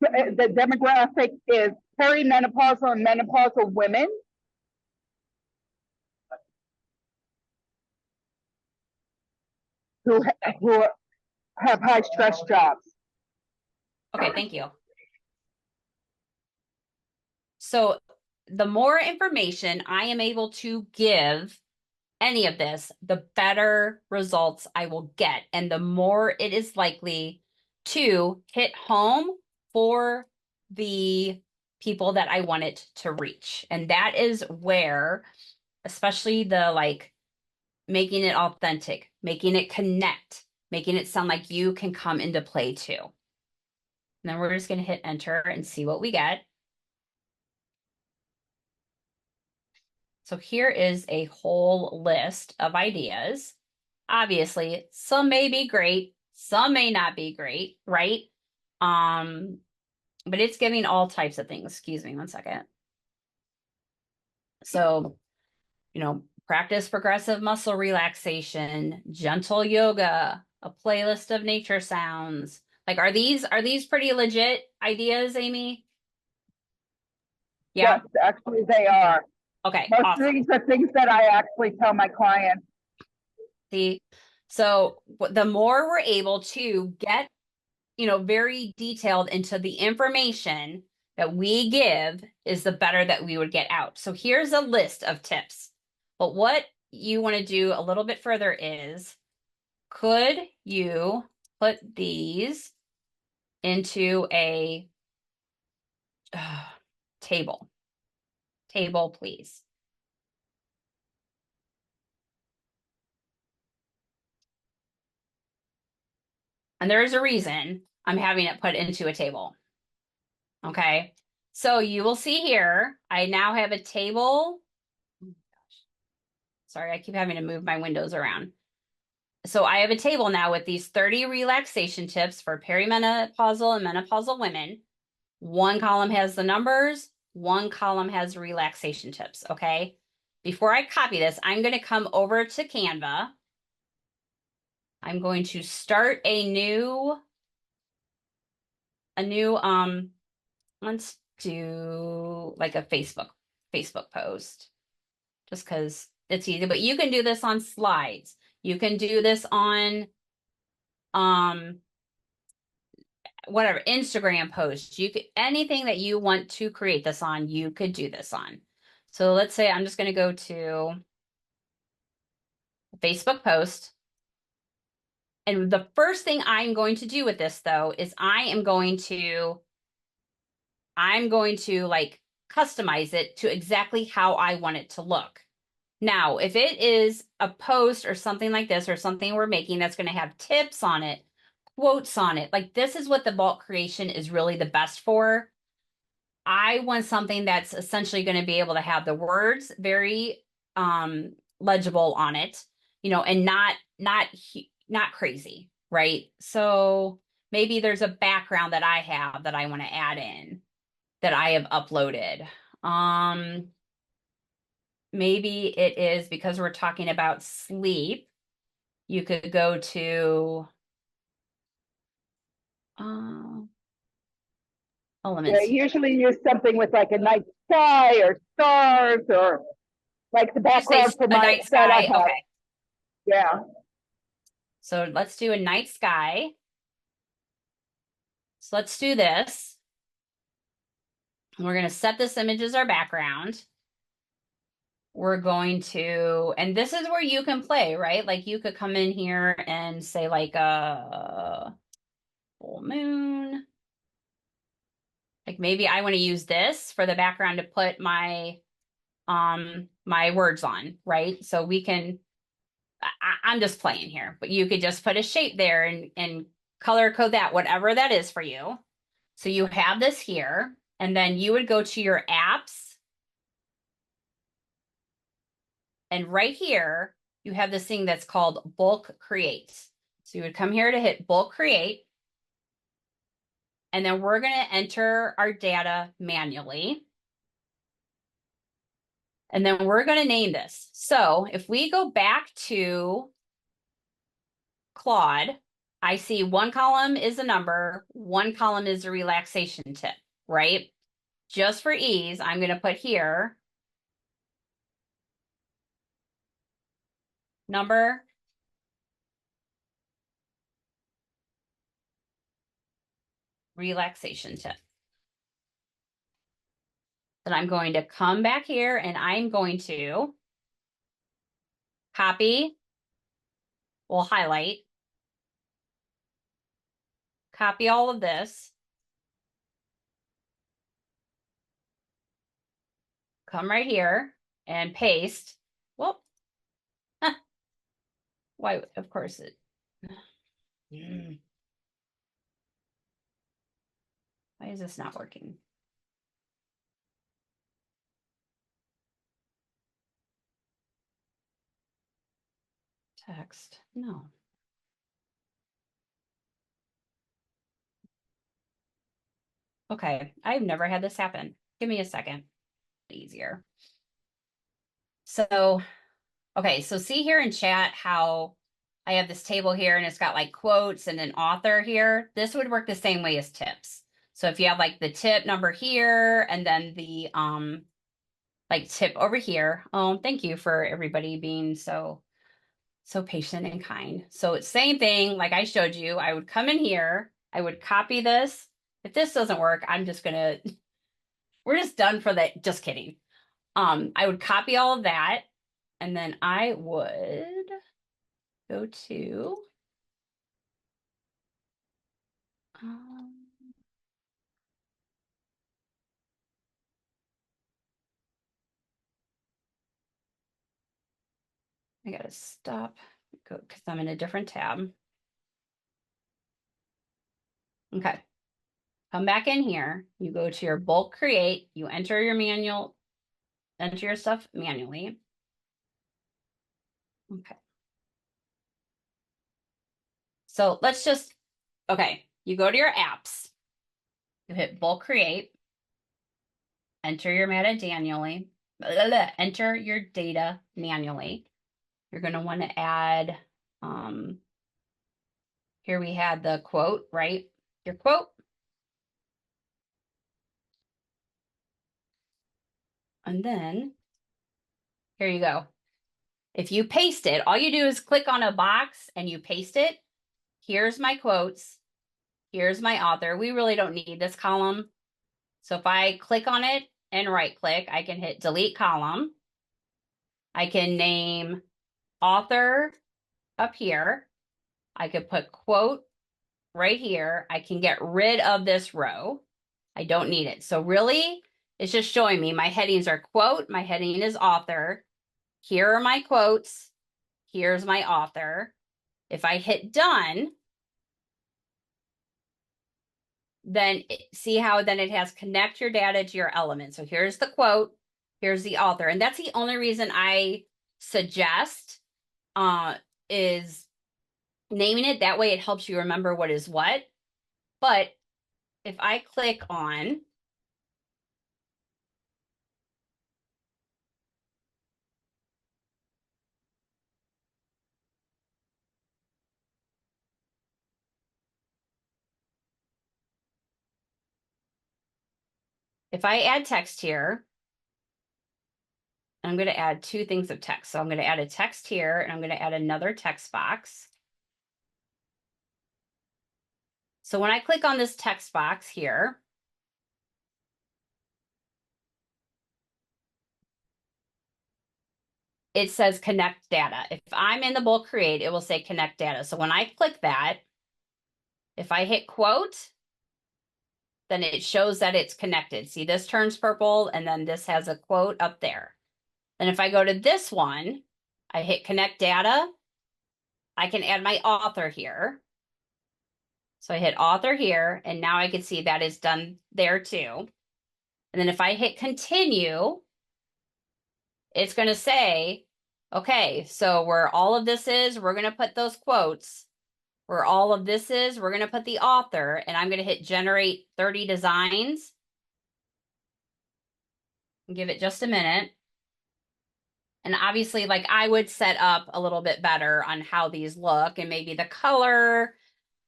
the demographic is perimenopausal and menopausal women who have high stress jobs. Okay, thank you. So the more information I am able to give any of this, the better results I will get. And the more it is likely to hit home for the people that I want it to reach. And that is where, especially the like making it authentic, making it connect, making it sound like you can come into play too. And then we're just going to hit enter and see what we get. So here is a whole list of ideas. Obviously, some may be great, some may not be great, right? But it's giving all types of things. Excuse me one second. So, practice progressive muscle relaxation, gentle yoga, a playlist of nature sounds. Like, are these pretty legit ideas, Amy? Yeah. Yes, actually they are. Okay. Most Awesome. of these are things that I actually tell my clients. See, so the more we're able to get, very detailed into the information that we give is the better that we would get out. So here's a list of tips. But what you want to do a little bit further is, could you put these into a table? Table, please. And there is a reason I'm having it put into a table. Okay. So you will see here, I now have a table. Sorry, I keep having to move my windows around. So I have a table now with these 30 relaxation tips for perimenopausal and menopausal women. One column has the numbers, one column has relaxation tips, okay? Before I copy this, I'm going to come over to Canva. I'm going to start a new, let's do like a Facebook post, just because it's easy, but you can do this on slides. You can do this on, whatever, Instagram posts. You could, anything that you want to create this on, you could do this on. So let's say I'm just going to go to a Facebook post. And the first thing I'm going to do with this though, is I'm going to like customize it to exactly how I want it to look. Now, if it is a post or something like this, or something we're making that's going to have tips on it, quotes on it, like this is what the bulk creation is really the best for. I want something that's essentially going to be able to have the words very legible on it, you know, and not crazy, right? So maybe there's a background that I have that I want to add in that I have uploaded. Maybe it is because we're talking about sleep. You could go to Yeah, elements. usually use something with like a night sky or stars or like the Did you say background for a my night that I sky? have. Okay. Yeah. So let's do a night sky. So let's do this. We're going to set this image as our background. We're going to, and this is where you can play, right? Like you could come in here and say like a full moon. Like maybe I want to use this for the background to put my my words on, right? So we can, I'm just playing here, but you could just put a shape there and color code that, whatever that is for you. So you have this here, and then you would go to your apps. And right here, you have this thing that's called bulk create. So you would come here to hit bulk create. And then we're going to enter our data manually. And then we're going to name this. So if we go back to Claude, I see one column is a number, one column is a relaxation tip, right? Just for ease, I'm going to put here number, relaxation tip. Then I'm going to come back here and I'm going to copy, we'll highlight, copy all of this, come right here and paste. Whoop. Why, of course it. Why is this not working? Text, no. Okay, I've never had this happen. Give me a second. Easier. So, okay, so see here in chat how I have this table here and it's got like quotes and an author here. This would work the same way as tips. So if you have like the tip number here and then the like tip over here. Oh, thank you for everybody being so patient and kind. So it's same thing like I showed you. I would come in here, I would copy this. If this doesn't work, I'm just gonna, we're just done for that. Just kidding. I would copy all of that and then I would go to um, I gotta stop go because I'm in a different tab. Okay. Come back in here. You go to your bulk create. You enter your stuff manually. Okay. So let's just, okay. You go to your apps. You hit bulk create. Enter your data manually. Enter your data manually. You're going to want to add, here we had the quote, right? Your quote. And then here you go. If you paste it, all you do is click on a box and you paste it. Here's my quotes. Here's my author. We really don't need this column. So if I click on it and right click, I can hit delete column. I can name author up here. I could put quote right here. I can get rid of this row. I don't need it. So really, it's just showing me my headings are quote, my heading is author. Here are my quotes. Here's my author. If I hit done, then see how then it has connect your data to your element. So here's the quote, here's the author. And that's the only reason I suggest is naming it. That way it helps you remember what is what. But if I click on if I add text here, I'm going to add two things of text. So I'm going to add a text here and I'm going to add another text box. So when I click on this text box here, it says connect data. If I'm in the bulk create, it will say connect data. So when I click that, if I hit quote, then it shows that it's connected. See, this turns purple and then this has a quote up there. And if I go to this one, I hit connect data, I can add my author here. So I hit author here, and now I can see that is done there too. And then if I hit continue, it's going to say, okay, so where all of this is, we're going to put those quotes. Where all of this is, we're going to put the author, and I'm going to hit generate 30 designs. And give it just a minute. And obviously, like I would set up a little bit better on how these look and maybe the color,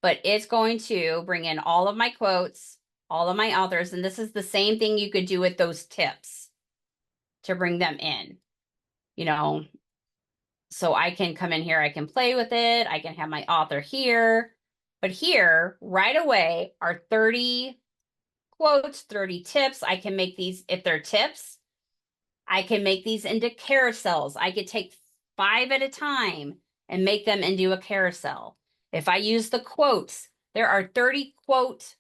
but it's going to bring in all of my quotes, all of my authors. And this is the same thing you could do with those tips to bring them in, you know. So I can come in here, I can play with it. I can have my author here, but here right away are 30 quotes, 30 tips. I can make these, if they're tips, I can make these into carousels. I could take 5 at a time and make them into a carousel. If I use the quotes, there are 30 quote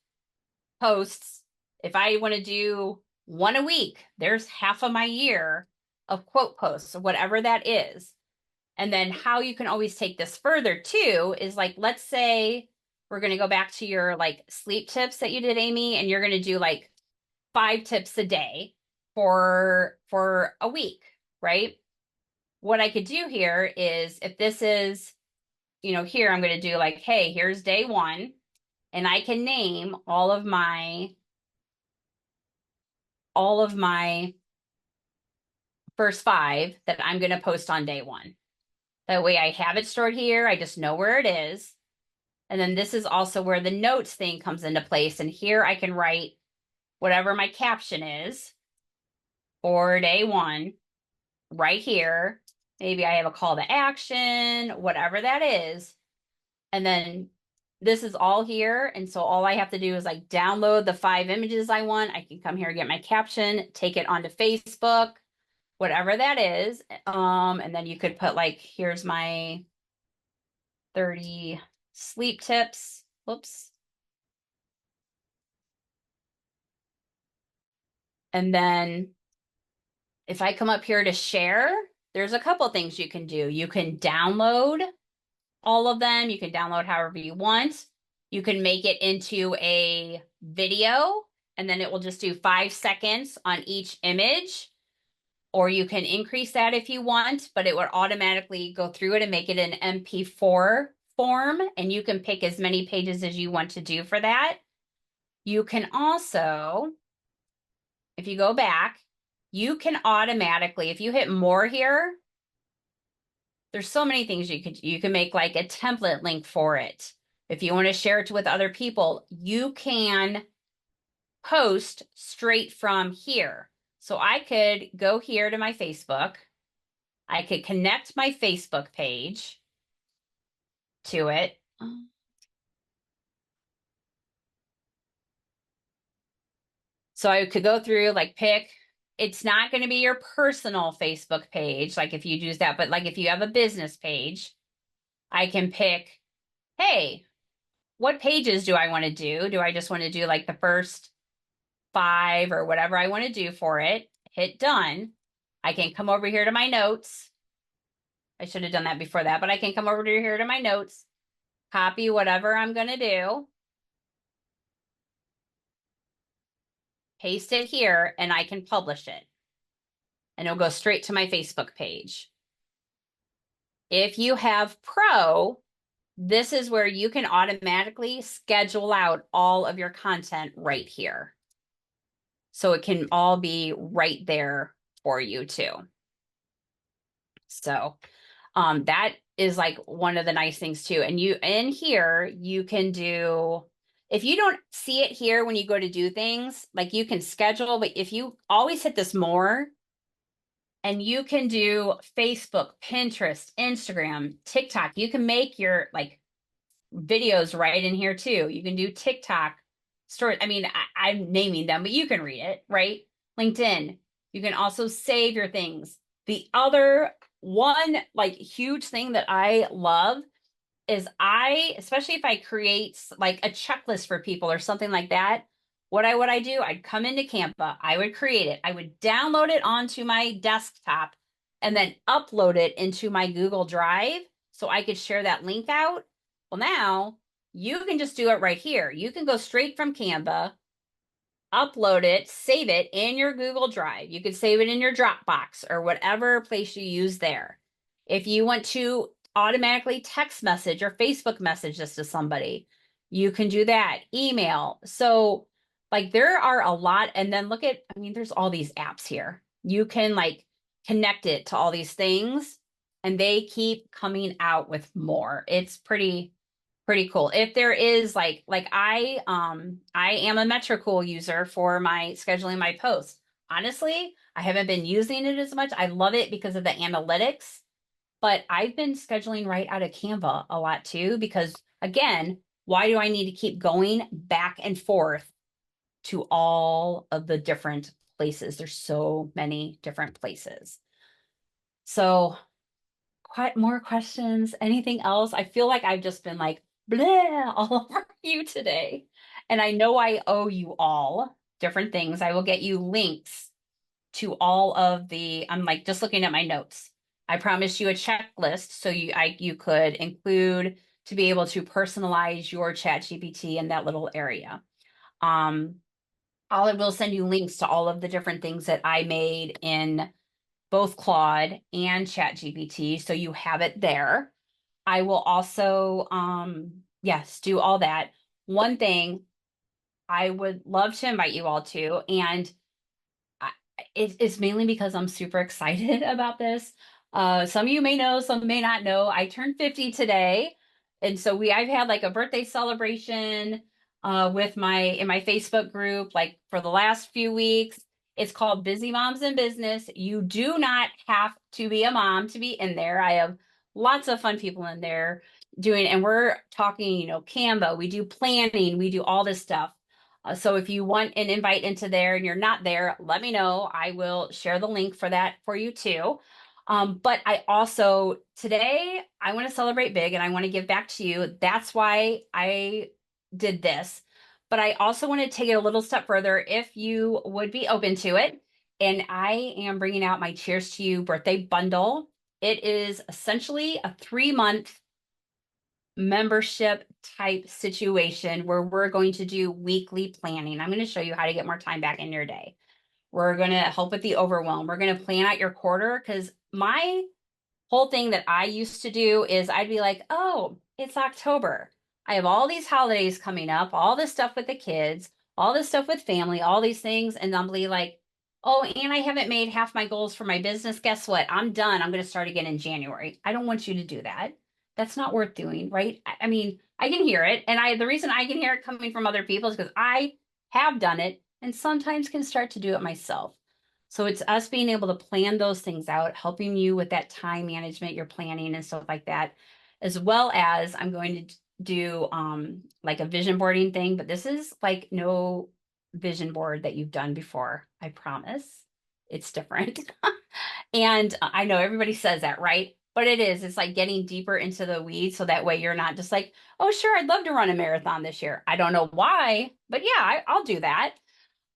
posts. If I want to do one a week, there's half of my year of quote posts or whatever that is. And then how you can always take this further too is like, let's say we're going to go back to your like sleep tips that you did, Amy, and you're going to do like 5 tips a day for a week, right? What I could do here is if this is, you know, here I'm going to do like, hey, here's day 1, and I can name all of my first 5 that I'm going to post on day 1. That way I have it stored here. I just know where it is. And then this is also where the notes thing comes into place. And here I can write whatever my caption is for day 1 right here. Maybe I have a call to action, whatever that is. And then this is all here. And so all I have to do is like download the 5 images I want. I can come here, get my caption, take it onto Facebook, whatever that is. And then you could put like, here's my 30 sleep tips. Whoops. And then if I come up here to share, there's a couple things you can do. You can download all of them. You can download however you want. You can make it into a video, and then it will just do 5 seconds on each image. Or you can increase that if you want, but it would automatically go through it and make it an MP4 form. And you can pick as many pages as you want to do for that. You can also, if you go back, you can automatically, if you hit more here, there's so many things you can make like a template link for it. If you want to share it with other people, you can post straight from here. So I could go here to my Facebook. I could connect my Facebook page to it. So I could go through, like, pick, it's not going to be your personal Facebook page, like if you use that, but like if you have a business page, I can pick, hey, what pages do I want to do? Do I just want to do like the first 5 or whatever I want to do for it? Hit done. I can come over here to my notes. I should have done that before that, but I can come over to here to my notes, copy whatever I'm going to do, paste it here, and I can publish it. And it'll go straight to my Facebook page. If you have Pro, this is where you can automatically schedule out all of your content right here. So it can all be right there for you too. So that is like one of the nice things too. And you in here, you can do, if you don't see it here when you go to do things, like you can schedule, but if you always hit this more, and you can do Facebook, Pinterest, Instagram, TikTok. You can make your like videos right in here too. You can do TikTok stories. I mean, I'm naming them, but you can read it, right? LinkedIn. You can also save your things. The other one like huge thing that I love is especially if I create like a checklist for people or something like that, what would I do? I'd come into Canva, I would create it, I would download it onto my desktop and then upload it into my Google Drive so I could share that link out. Well, now you can just do it right here. You can go straight from Canva, upload it, save it in your Google Drive. You could save it in your Dropbox or whatever place you use there. If you want to automatically text message or Facebook message this to somebody, you can do that. Email. So like there are a lot. And then look at, I mean, there's all these apps here. You can like connect it to all these things and they keep coming out with more. It's pretty cool. If there is like I am a Metricool user for my scheduling my posts. Honestly, I haven't been using it as much. I love it because of the analytics, but I've been scheduling right out of Canva a lot too, because again, why do I need to keep going back and forth to all of the different places? There's so many different places. So quite more questions, anything else? I feel like I've just been like, blah, all over you today. And I know I owe you all different things. I will get you links to all of the, I'm like just looking at my notes. I promised you a checklist so you could include to be able to personalize your ChatGPT in that little area. I will send you links to all of the different things that I made in both Claude and ChatGPT, so you have it there. I will also, yes, do all that. One thing I would love to invite you all to, and it's mainly because I'm super excited about this. Some of you may know, some may not know. I turned 50 today, and so I've had like a birthday celebration with in my Facebook group like for the last few weeks. It's called Busy Moms in Business. You do not have to be a mom to be in there. I have lots of fun people in there doing, and we're talking, Canva, we do planning, we do all this stuff. So if you want an invite into there and you're not there, let me know. I will share the link for that for you too. But I also, today, I want to celebrate big and I want to give back to you. That's why I did this. But I also want to take it a little step further if you would be open to it. And I am bringing out my Cheers to You birthday bundle. It is essentially a 3-month membership type situation where we're going to do weekly planning. I'm going to show you how to get more time back in your day. We're going to help with the overwhelm. We're going to plan out your quarter, because my whole thing that I used to do is I'd be like, oh, it's October. I have all these holidays coming up, all this stuff with the kids, all this stuff with family, all these things. And I'll be like, oh, and I haven't made half my goals for my business. Guess what? I'm done. I'm going to start again in January. I don't want you to do that. That's not worth doing, right? I mean, I can hear it. And the reason I can hear it coming from other people is because I have done it and sometimes can start to do it myself. So it's us being able to plan those things out, helping you with that time management, your planning and stuff like that, as well as I'm going to do like a vision boarding thing, but this is like no vision board that you've done before. I promise. It's different. And I know everybody says that, right? But it is. It's like getting deeper into the weeds so that way you're not just like, oh, sure, I'd love to run a marathon this year. I don't know why, but yeah, I'll do that.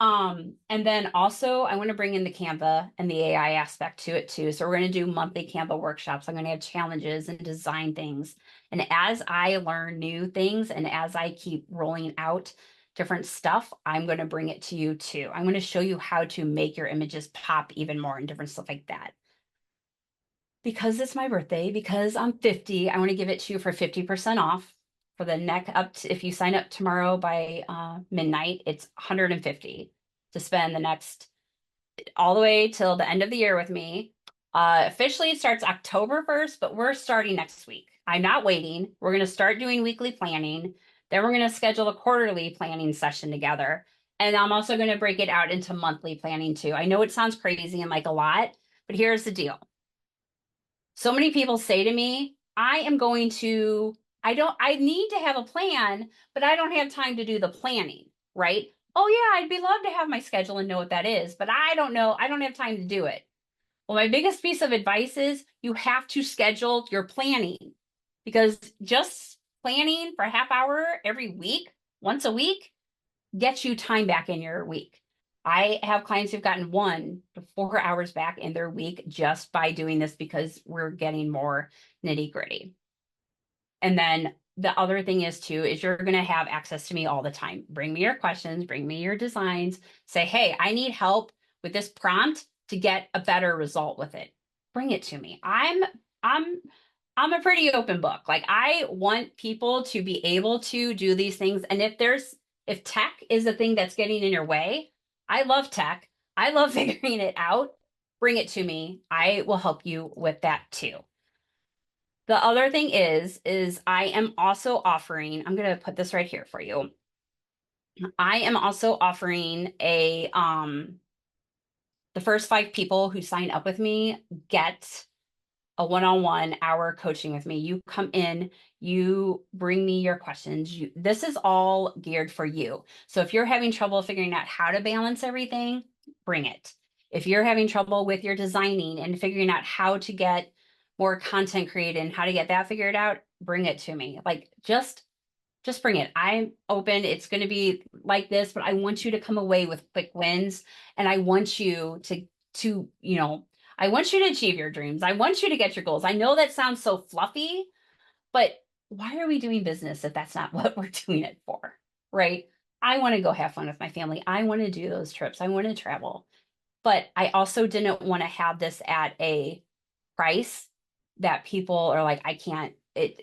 And then also I want to bring in the Canva and the AI aspect to it too. So we're going to do monthly Canva workshops. I'm going to have challenges and design things. And as I learn new things and as I keep rolling out different stuff, I'm going to bring it to you too. I'm going to show you how to make your images pop even more and different stuff like that. Because it's my birthday, because I'm 50, I want to give it to you for 50% off for the neck up to, if you sign up tomorrow by midnight, it's 150 to spend the next all the way till the end of the year with me. Officially it starts October 1st, but we're starting next week. I'm not waiting. We're going to start doing weekly planning. Then we're going to schedule a quarterly planning session together. And I'm also going to break it out into monthly planning too. I know it sounds crazy and like a lot, but here's the deal. So many people say to me, I need to have a plan, but I don't have time to do the planning, right? Oh yeah, I'd be love to have my schedule and know what that is, but I don't know. I don't have time to do it. Well, my biggest piece of advice is you have to schedule your planning, because just planning for a half hour every week, once a week, gets you time back in your week. I have clients who've gotten 1 to 4 hours back in their week just by doing this, because we're getting more nitty gritty. And then the other thing is too, is you're going to have access to me all the time. Bring me your questions, bring me your designs, say, hey, I need help with this prompt to get a better result with it. Bring it to me. I'm a pretty open book. Like, I want people to be able to do these things. And if tech is the thing that's getting in your way, I love tech. I love figuring it out. Bring it to me. I will help you with that too. The other thing is I am also offering, I'm going to put this right here for you. I am also offering the first 5 people who sign up with me get a one-on-one hour coaching with me. You come in, you bring me your questions. This is all geared for you. So if you're having trouble figuring out how to balance everything, bring it. If you're having trouble with your designing and figuring out how to get more content created and how to get that figured out, bring it to me. Like, just bring it. I'm open. It's going to be like this, but I want you to come away with quick wins. And I want you to, I want you to achieve your dreams. I want you to get your goals. I know that sounds so fluffy, but why are we doing business if that's not what we're doing it for, right? I want to go have fun with my family. I want to do those trips. I want to travel. But I also didn't want to have this at a price that people are like, I can't,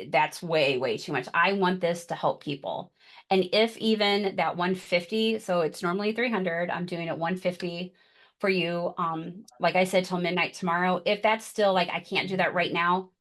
that's way, way too much. I want this to help people. And if even that 150, so it's normally 300, I'm doing it 150 for you. Like I said, till midnight tomorrow. If that's still like, I can't do that right now,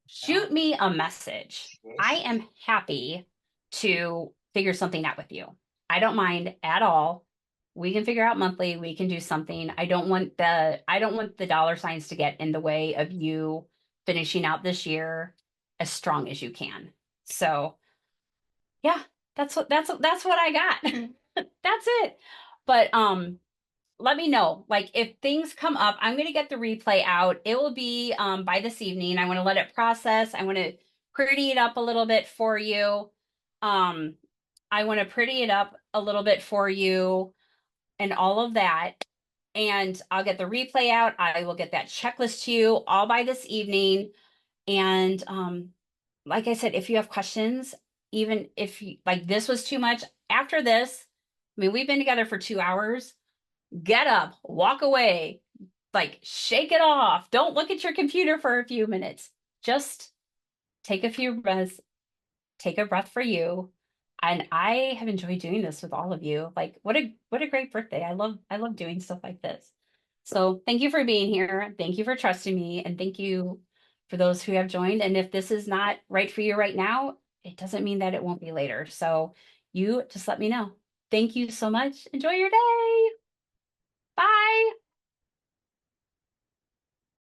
shoot me a message. I am happy to figure something out with you. I don't mind at all. We can figure out monthly. We can do something. I don't want the dollar signs to get in the way of you finishing out this year as strong as you can. So yeah, that's what I got. That's it. But let me know, like, if things come up. I'm going to get the replay out. It will be by this evening. I want to let it process. I want to pretty it up a little bit for you. I want to pretty it up a little bit for you and all of that. And I'll get the replay out. I will get that checklist to you all by this evening. And like I said, if you have questions, even if you, like this was too much, after this, I mean, we've been together for 2 hours. Get up, walk away, like shake it off. Don't look at your computer for a few minutes. Just take a few breaths, take a breath for you. And I have enjoyed doing this with all of you. Like what a great birthday. I love doing stuff like this. So thank you for being here. Thank you for trusting me. And thank you for those who have joined. And if this is not right for you right now, it doesn't mean that it won't be later. So you just let me know. Thank you so much. Enjoy your day. Bye.